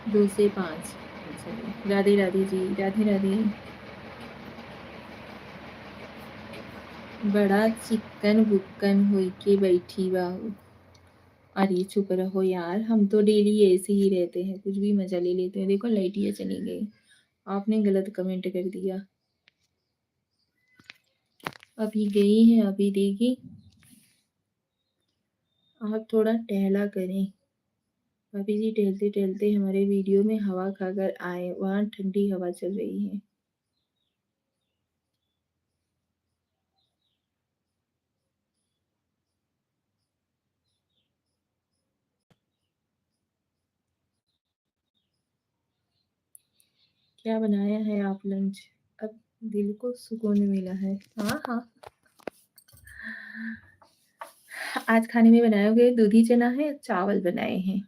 2 से 5। अच्छा जी, राधे राधे जी, राधे राधे। बड़ा चिकन बुक्कन होई के बैठी बाहू। अरे चुप रहो यार, हम तो डेली ऐसे ही रहते हैं, कुछ भी मजा ले लेते हैं। देखो लाइटियाँ चली गई, आपने गलत कमेंट कर दिया। अभी गई है, अभी देगी। आप थोड़ा टहला करें भाभी जी, टहलते टहलते हमारे वीडियो में हवा खाकर आए, वहाँ ठंडी हवा चल रही है। क्या बनाया है आप लंच? अब दिल को सुकून मिला है। हाँ हाँ, आज खाने में बनाए हुए दूधी चना है, चावल बनाए हैं,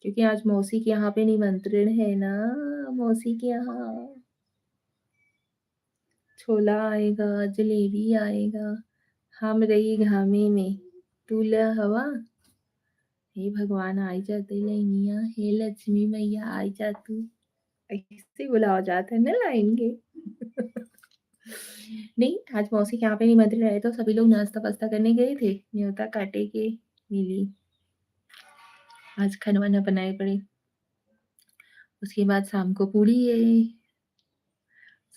क्योंकि आज मौसी के यहाँ पे निमंत्रण है ना। मौसी के यहाँ छोला आएगा, जलेबी आएगा। हम रही घामे में, दूल्हा हवा। हे भगवान आई जा दुल्हनिया, हे लक्ष्मी मैया आई जा तू। ऐसे बुलावा जाता है ना लाइन के। नहीं, आज मौसी के यहाँ पे निमंत्रण है तो सभी लोग नाश्ता पास्ता करने गए थे, न्योता काटे के मिली। आज खाना वाना बनाए पड़े। उसके बाद शाम को पूड़ी है।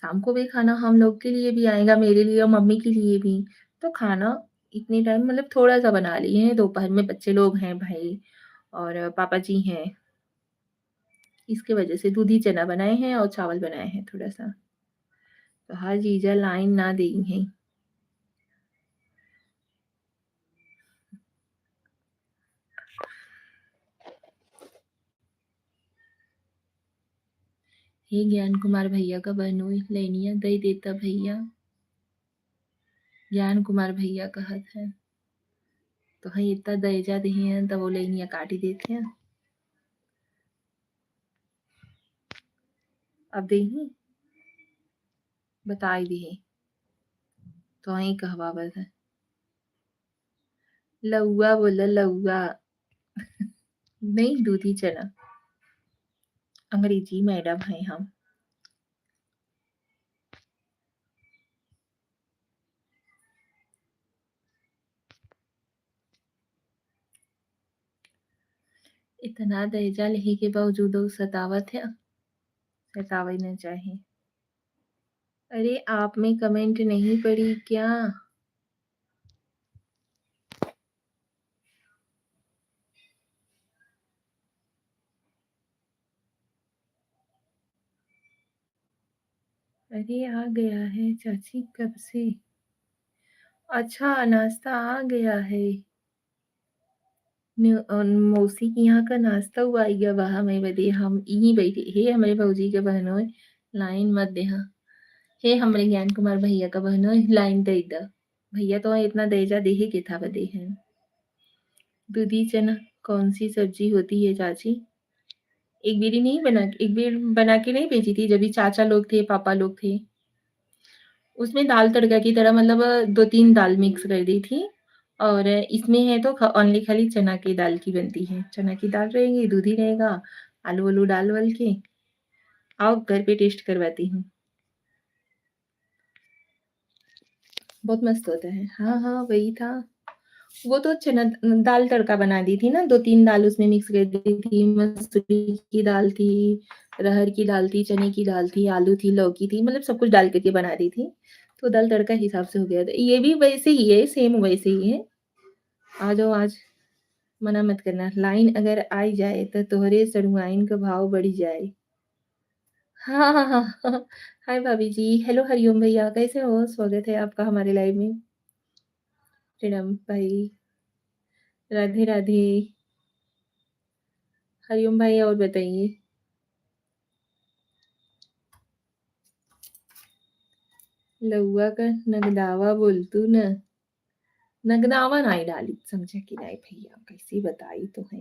शाम को भी खाना हम लोग के लिए भी आएगा, मेरे लिए और मम्मी के लिए भी। तो खाना इतने टाइम मतलब थोड़ा सा बना लिए हैं, दोपहर में बच्चे लोग हैं भाई और पापा जी हैं, इसके वजह से दूधी चना बनाए हैं और चावल बनाए हैं थोड़ा सा। तो हर जीजा लाइन ना दी है। हे ज्ञान कुमार भैया का बनू लेनिया दई देता भैया। ज्ञान कुमार भैया कहत है तो हई इतना दहेजा दही हैं तब वो लेनिया काटी देते हैं। अब दही बताई दी है तो वही कहवावत है। लौआ बोला लौआ, नहीं दूधी चना। अंग्रेजी मैडम हैं हम। इतना दहेजा लेहे के बावजूद वो सतावत है। सतावे न चाहे। अरे आप में कमेंट नहीं पड़ी क्या? अरे आ गया है चाची कब से। अच्छा नाश्ता आ गया है। मौसी के यहाँ का नाश्ता हुआ आइगा वहाँ मैं बदे हम यहीं बैठे हे हमारे भौजी के बहनों लाइन मत देहा हे हमारे ज्ञान कुमार भैया का बहनों लाइन दे द भैया तो इतना देजा दे ही के था बदे है दूधी चना कौन सी सब्जी होती है चाची एक बार बना के नहीं भेजी थी जब भी चाचा लोग थे पापा लोग थे उसमें दाल तड़का की तरह मतलब 2-3 दाल मिक्स कर दी थी और इसमें है तो ओनली खाली चना की दाल की बनती है चना की दाल रहेगी दूध ही रहेगा आलू वालू डाल वाल के आओ घर पे टेस्ट करवाती हूँ बहुत मस्त होता है हाँ हाँ वही था वो तो चना दाल तड़का बना दी थी ना 2-3 दाल उसमें मिक्स कर दी थी मसूरी की दाल थी रहर की दाल थी चने की दाल थी आलू थी लौकी थी मतलब सब कुछ डाल करके बना दी थी तो दाल तड़का हिसाब से हो गया था ये भी वैसे ही है सेम वैसे ही है आ जाओ आज मना मत करना लाइन अगर आई जाए तो तोहरे सड़ुआइन का भाव बढ़ जाए हाँ हाँ हाँ हाँ हाय भाभी जी हेलो हरिओम भैया कैसे हो स्वागत है आपका हमारे लाइव में प्रणाम भाई राधे राधे हरिओम भाई और बताइए लउआ का नगदावा बोलतू न नगदावा नहीं डाली समझे कि नहीं भैया कैसी बताई तो है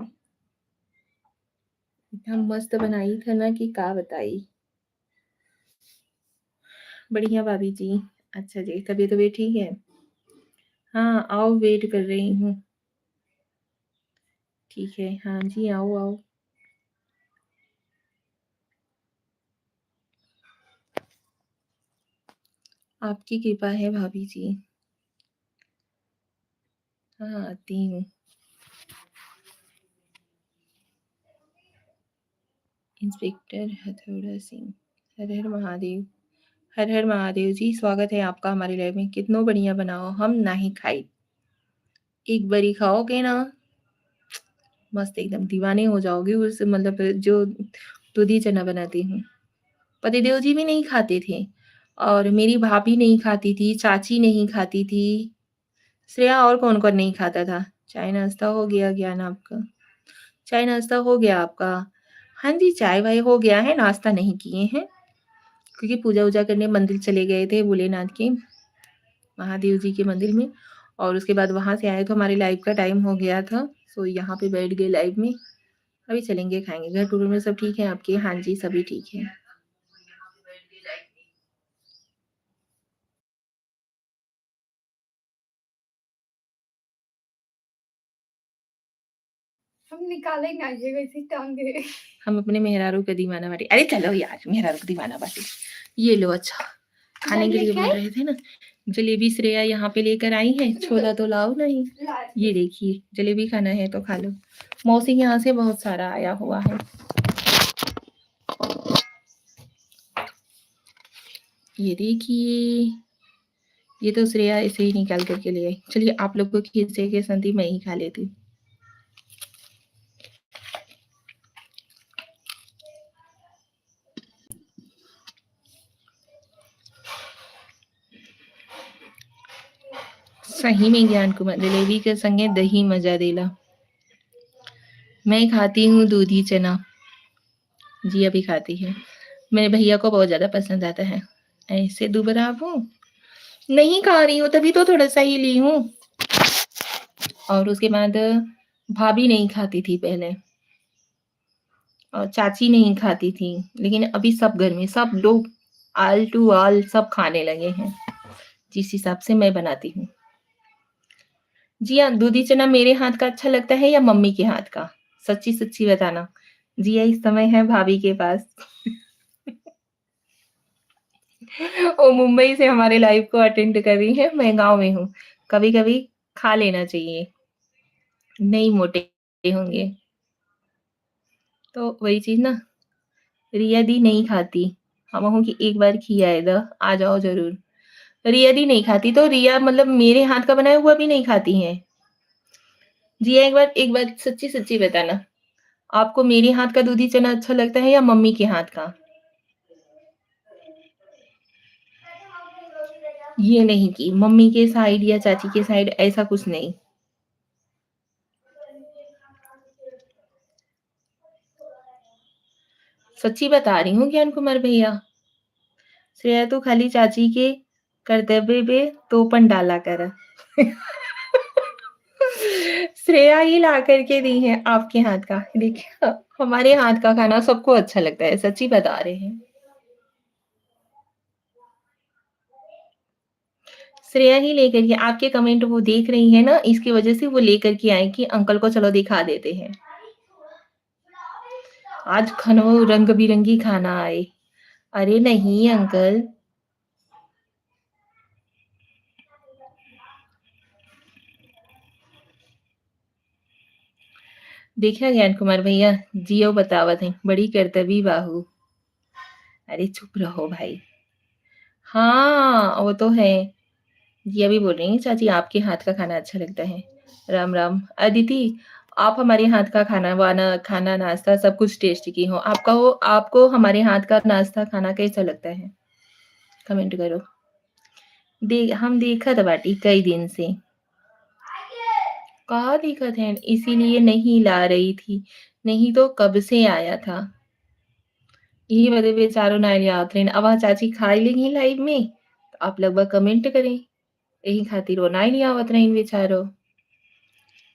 इतना मस्त बनाई था ना कि का बताई बढ़िया भाभी जी अच्छा जी तबीयत तबीयत ठीक है हाँ आओ वेट कर रही हूँ ठीक है हाँ जी आओ आओ आपकी कृपा है भाभी जी हाँ आती हूँ इंस्पेक्टर हथौड़ा सिंह हर हर महादेव हर हर महादेव जी स्वागत है आपका हमारे लाइव में कितनो बढ़िया बनाओ हम नहीं खाई एक बारी खाओगे ना मस्त एकदम दीवाने हो जाओगे उस मतलब जो दूधी चना बनाती हूँ पतिदेव जी भी नहीं खाते थे और मेरी भाभी नहीं खाती थी चाची नहीं खाती थी श्रेया और कौन कौन नहीं खाता था चाय नाश्ता हो गया ज्ञान आपका चाय नाश्ता हो गया आपका हाँ जी चाय वाय हो गया है नाश्ता नहीं किए हैं क्योंकि पूजा वूजा करने मंदिर चले गए थे भोलेनाथ के महादेव जी के मंदिर में और उसके बाद वहां से आए तो हमारे लाइव का टाइम हो गया था सो यहाँ पे बैठ गए लाइव में अभी चलेंगे खाएंगे घर टूर में सब ठीक है आपके हाँ जी सभी ठीक है हम निकालेंगे आइए वैसे टांगे हम अपने मेहरारू का दीवाना बाटी अरे चलो यार मेहरारू का दीवाना बाटी ये लो अच्छा खाने के लिए बोल रहे थे ना जलेबी श्रेया यहाँ पे लेकर आई है छोला तो लाओ नहीं ये देखिए जलेबी खाना है तो खा लो मौसी के यहाँ से बहुत सारा आया हुआ है ये देखिए ये तो श्रेया ऐसे ही निकाल करके ले आई चलिए आप लोग को खींचे के संती मैं ही खा लेती हूँ सही में ज्ञान कुमार जलेबी के संगे दही मजा देला मैं खाती हूँ दूधी चना जी अभी खाती है मेरे भैया को बहुत ज्यादा पसंद आता है ऐसे दुबरा हूँ नहीं खा रही हूँ तभी तो थोड़ा सा ही ली हूँ और उसके बाद भाभी नहीं खाती थी पहले और चाची नहीं खाती थी लेकिन अभी सब घर में सब लोग आल टू आल सब खाने लगे हैं जिस हिसाब से मैं बनाती हूँ जी हाँ दूधी चना मेरे हाथ का अच्छा लगता है या मम्मी के हाथ का सच्ची सच्ची बताना जी हाँ इस समय है भाभी के पास वो मुंबई से हमारे लाइव को अटेंड कर रही है मैं गांव में हूँ कभी कभी खा लेना चाहिए नहीं मोटे होंगे तो वही चीज ना रिया दी नहीं खाती हम कि एक बार खियाए द आ जाओ जरूर रिया दी नहीं खाती तो रिया मतलब मेरे हाथ का बनाया हुआ भी नहीं खाती है जी एक बार सच्ची सच्ची बताना आपको मेरे हाथ का दूधी चना अच्छा लगता है या मम्मी के हाथ का ये नहीं कि मम्मी के साइड या चाची के साइड ऐसा कुछ नहीं सच्ची बता रही हूँ ज्ञान कुमार भैया। श्रेया तो खाली चाची के कर्तव्य पे तोपन डाला कर। श्रेया ही ला करके दी है आपके हाथ का। देखिए हमारे हाथ का खाना सबको अच्छा लगता है, सच्ची बता रहे हैं। श्रेया ही लेकर के आपके कमेंट वो देख रही है ना, इसकी वजह से वो लेकर के आई कि अंकल को चलो दिखा देते हैं। आज खाना रंग-बिरंगी खाना आए। अरे नहीं अंकल। देखा ज्ञान कुमार भैया, जियो बतावत है, बड़ी कर्तव्य बाहू। अरे चुप रहो भाई। हाँ, वो तो है। जी अभी बोल रही हैं चाची आपके हाथ का खाना अच्छा लगता है। राम राम। अदिति आप हमारे हाथ का खाना-वाना खाना नाश्ता सब कुछ टेस्ट की हो। आपको हमारे हाथ का नाश्ता खाना कैसा लगता है? कमेंट करो। हम देखत बाटी कई दिन से। कहाँ दिखत है? इसीलिए नहीं ला रही थी, नहीं तो कब से आया था। यही बदे बेचारो नाइल आवत रहीन। अब चाची खाई लेंगी लाइव में, तो आप लगभग कमेंट करें। यही खातिर वो नाइल आवत रहीन बेचारो।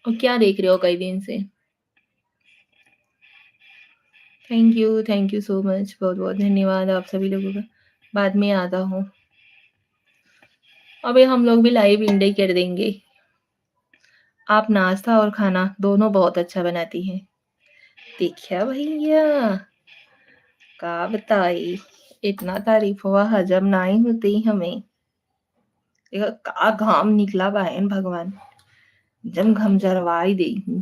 और क्या देख रहे हो कई दिन से? Thank you so much. बहुत-बहुत धन्यवाद आप सभी लोगों का। बाद में आता हूँ। अबे हम लोग भी लाइव इंडे कर देंगे। आप नाश्ता और खाना दोनों बहुत अच्छा बनाती हैं। देखा भैया, का बताई इतना तारीफ हुआ हजम नहीं होती हमें। देखा का घाम निकला बहन भगवान, जम घम जरवाई देही।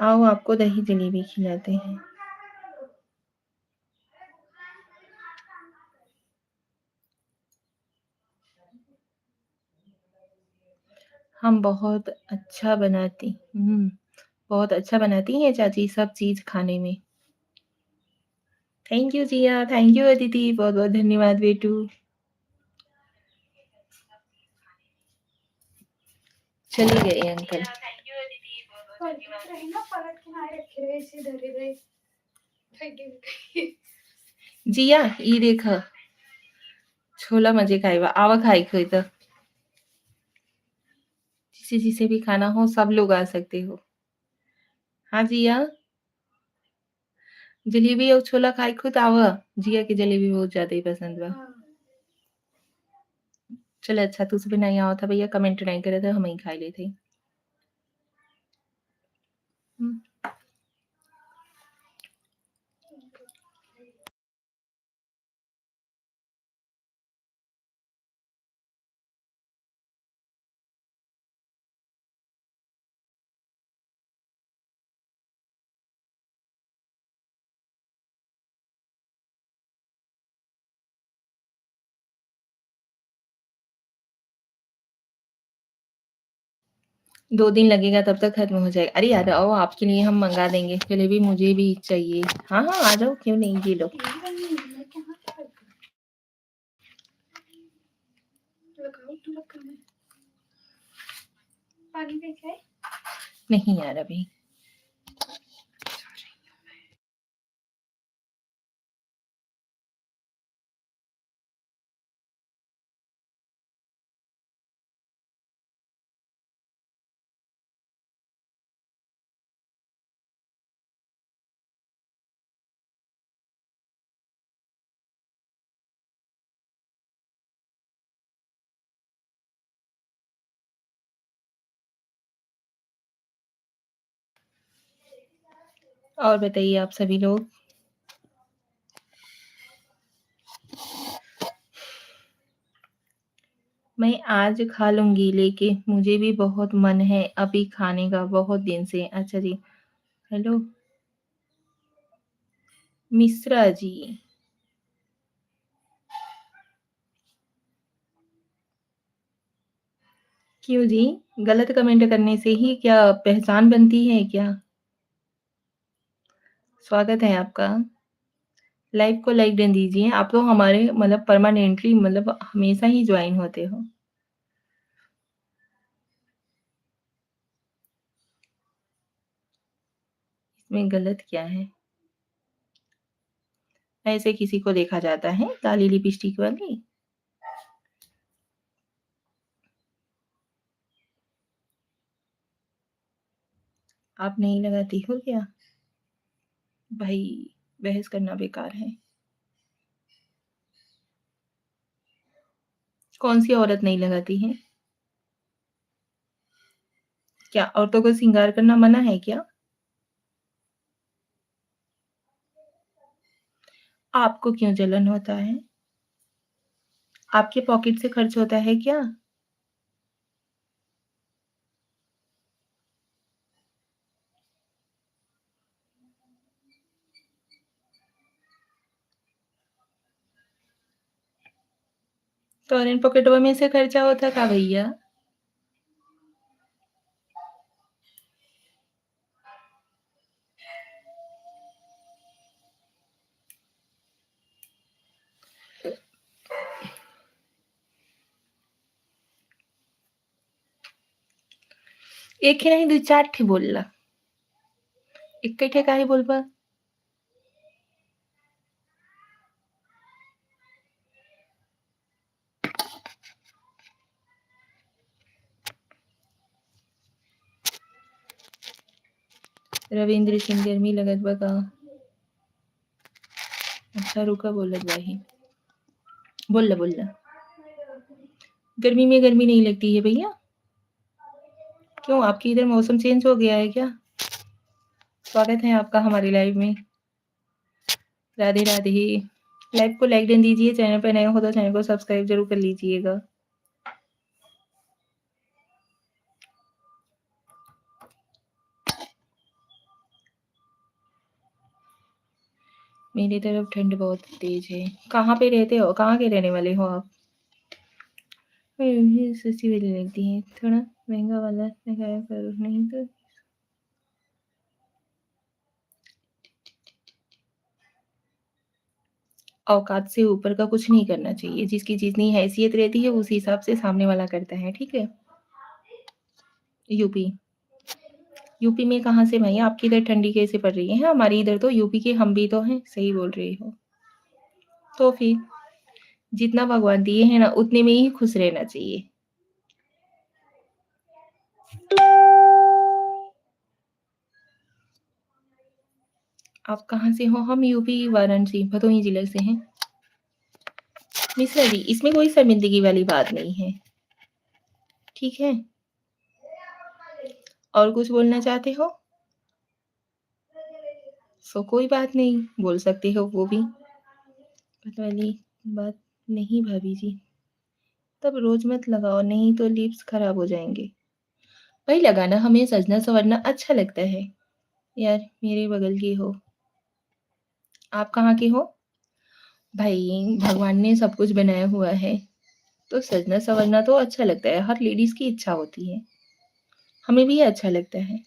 आओ आपको दही जलेबी खिलाते हैं। हम बहुत अच्छा बनाती बहुत अच्छा बनाती हैं चाची सब चीज़ खाने में। Thank you Jiya, thank you Aditi, बहुत-बहुत धन्यवाद बेटू। चले गए अंकल। जिया ई देख छोला मजे खाएगा आवा खाई खोई तो जिसे जिसे भी खाना हो सब लोग आ सकते हो। हाँ जिया जलेबी और छोला खाई खुद आवा। जिया की जलेबी बहुत ज्यादा ही पसंद बा। चल अच्छा तू सुबह नहीं आवा था भैया कमेंट नहीं करे थे हम ही खाई लेते। हम्म। दो दिन लगेगा तब तक खत्म हो जाएगा। अरे यार आओ आपके लिए हम मंगा देंगे जलेबी मुझे भी चाहिए। हाँ हाँ आ जाओ क्यों नहीं ये लो। नहीं यार अभी और बताइए आप सभी लोग। मैं आज खा लूँगी लेकिन मुझे भी बहुत मन है अभी खाने का बहुत दिन से। अच्छा जी, हेलो मिश्रा जी। क्यों जी? गलत कमेंट करने से ही क्या पहचान बनती है क्या? स्वागत है आपका। लाइव को लाइक डन दीजिए। आप तो हमारे मतलब परमानेंटली मतलब हमेशा ही जॉइन होते हो। इसमें गलत क्या है? ऐसे किसी को देखा जाता है काली लिपस्टिक वाली? आप नहीं लगाती हो क्या? भाई बहस करना बेकार है। कौन-सी औरत नहीं लगाती है? क्या औरतों को श्रृंगार करना मना है क्या? आपको क्यों जलन होता है? आपके पॉकेट से खर्च होता है क्या? फॉरेन पॉकेटवा में से खर्चा होता का भैया? एक ही नहीं 2-4 ठे बोलला। एक्के ठे काहे बोलबा? रविंद्र सिंह गर्मी लगत बा का? अच्छा रुका बोलत बाही। बोल ला। गर्मी में गर्मी नहीं लगती है भैया? क्यों आपके इधर मौसम चेंज हो गया है क्या? स्वागत है आपका हमारी लाइव में। राधे राधे। लाइव को लाइक डन दीजिए। चैनल पे नए हो तो चैनल को सब्सक्राइब जरूर कर लीजिएगा। मेरी तरफ ठंड बहुत तेज है। कहाँ पे रहते हो? कहाँ के रहने वाले हो आप? मुझे सस्ती वाली लगती है। थोड़ा महंगा वाला दिखाया करो नहीं तो। औकात से ऊपर का कुछ नहीं करना चाहिए। जिसकी जितनी हैसियत रहती है उस हिसाब से सामने वाला करता है, ठीक है? यूपी। यूपी में कहाँ से भैया? आपकी इधर ठंडी कैसे पड़ रही है? हमारी इधर तो यूपी के हम भी तो हैं। सही बोल रही हो। तो फिर जितना भगवान दिए हैं ना उतने में ही खुश रहना चाहिए। आप कहाँ से हो? हम यूपी वाराणसी भदोही जिले से हैं। मिश्रा जी इसमें कोई शर्मिंदगी वाली बात नहीं है, ठीक है? और कुछ बोलना चाहते हो? सो कोई बात नहीं, बोल सकते हो वो भी। पता वाली बात नहीं भाभी जी। तब रोज मत लगाओ नहीं तो लिप्स खराब हो जाएंगे। भाई लगाना हमें सजना संवरना अच्छा लगता है। यार मेरे बगल की हो। आप कहाँ के हो? भाई भगवान ने सब कुछ बनाया हुआ है तो सजना संवरना तो अच्छा लगता है। हर लेडीज की इच्छा होती है। हमें भी अच्छा लगता है।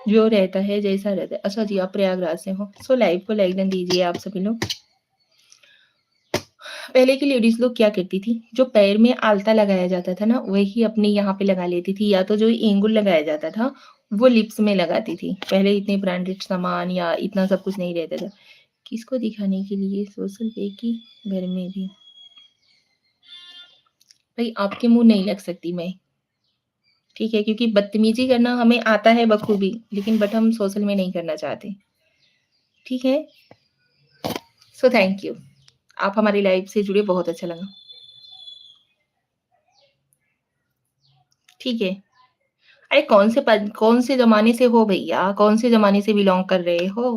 जो रहता है जैसा रहता है। अच्छा जी आप प्रयागराज से हो। सो लाइव को लाइक डन दीजिए आप सभी लोग। पहले की लेडीज लोग क्या करती थी? जो पैर में आलता लगाया जाता था ना वही अपने यहाँ पे लगा लेती थी या तो जो एंगुल लगाया जाता था वो लिप्स में लगाती थी। पहले इतने ब्रांडेड सामान या इतना सब कुछ नहीं रहता था। किसको दिखाने के लिए? सोशल पे की घर में भी? भाई आपके मुंह नहीं लग सकती मैं, ठीक है? क्योंकि बदतमीजी करना हमें आता है बखूबी लेकिन बट हम सोशल में नहीं करना चाहते, ठीक है? So thank you. आप हमारी लाइफ से जुड़े बहुत अच्छा लगा, ठीक है? अरे कौन से जमाने से हो भैया? कौन से जमाने से बिलोंग कर रहे हो?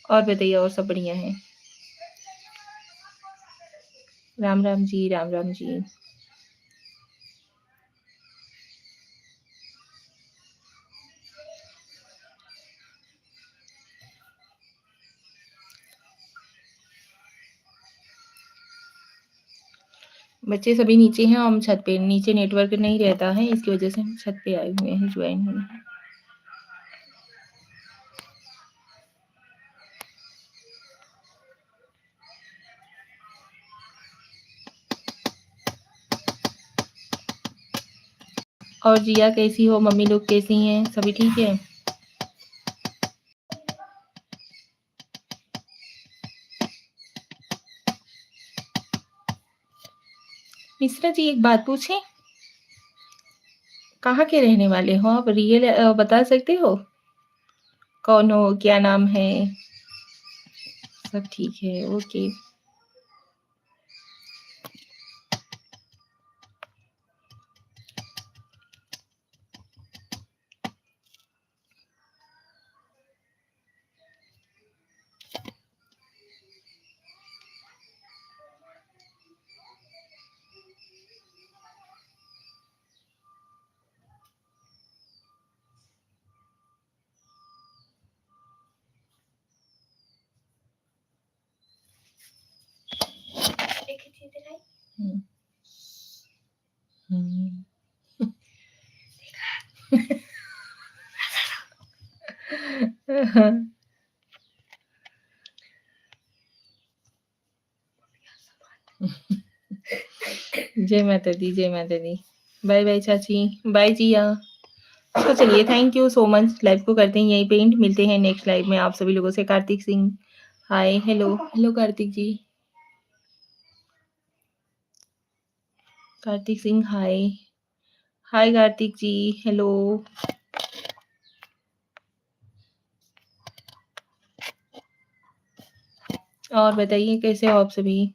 और बताइए और सब बढ़िया है? राम राम जी, राम राम जी। बच्चे सभी नीचे हैं, हम छत पे, नीचे नेटवर्क नहीं रहता है, इसकी वजह से हम छत पे आए हुए हैं, ज्वाइन होने। और जिया कैसी हो, मम्मी लोग कैसी हैं, सभी ठीक है? मिश्रा जी एक बात पूछें, कहाँ के रहने वाले हो आप? रियल बता सकते हो? कौन हो, क्या नाम है? सब ठीक है, ओके। हम्म, हम्म। जय माता दी, जय माता दी। बाय बाय चाची, बाय जिया। तो चलिए, thank you so much. Live को करते हैं यहीं पे एंड, मिलते हैं नेक्स्ट लाइव में आप सभी लोगों से। कार्तिक सिंह हाय, हेलो हेलो कार्तिक जी। कार्तिक सिंह हाय, हाय कार्तिक जी, हेलो। और बताइए कैसे हो आप सभी?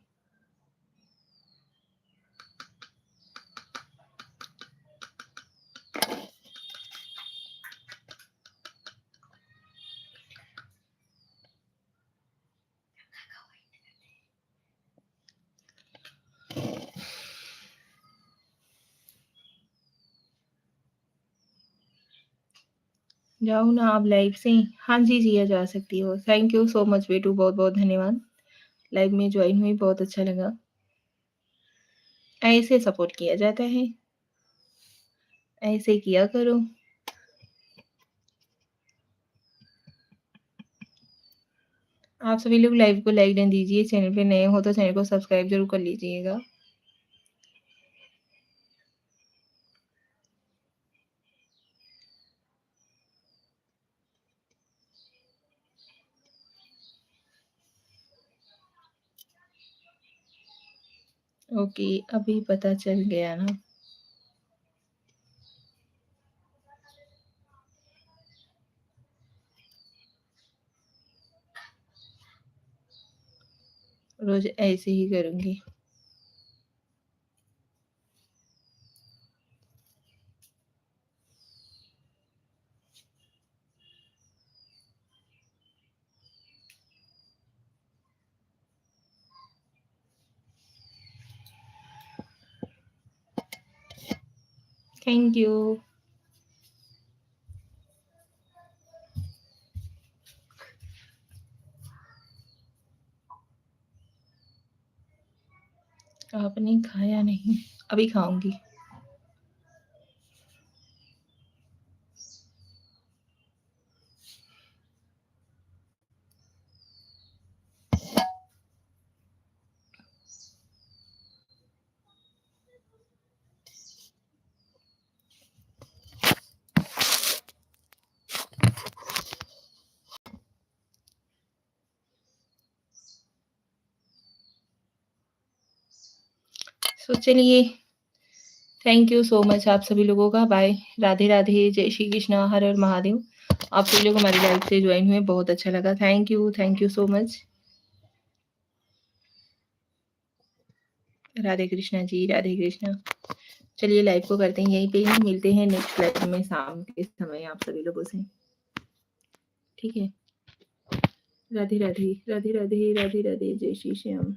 जाओ ना आप लाइव से। हाँ जी, जिया जा सकती हो। थैंक यू सो मच बेटू, बहुत बहुत धन्यवाद। लाइव में ज्वाइन हुई, बहुत अच्छा लगा। ऐसे सपोर्ट किया जाता है, ऐसे किया करो। आप सभी लोग लाइव को लाइक डन दीजिए, चैनल पे नए हो तो चैनल को सब्सक्राइब जरूर कर लीजिएगा। ओके, अभी पता चल गया ना। रोज ऐसे ही करूंगी। Thank you. आपने खाया नहीं? अभी खाऊंगी। सो चलिए, थैंक यू सो मच आप सभी लोगों का। बाय, राधे राधे, जय श्री कृष्णा, हर हर महादेव। आप सभी लोग हमारी लाइफ से ज्वाइन हुए, बहुत अच्छा लगा। Thank you so much. Radhe Krishna ji, Radhe Krishna. चलिए लाइव को करते हैं यहीं पे ही, मिलते हैं नेक्स्ट लाइव में शाम के समय आप सभी लोगों से। ठीक है, राधे राधे, राधे राधे, राधे राधे, जय श्री श्याम।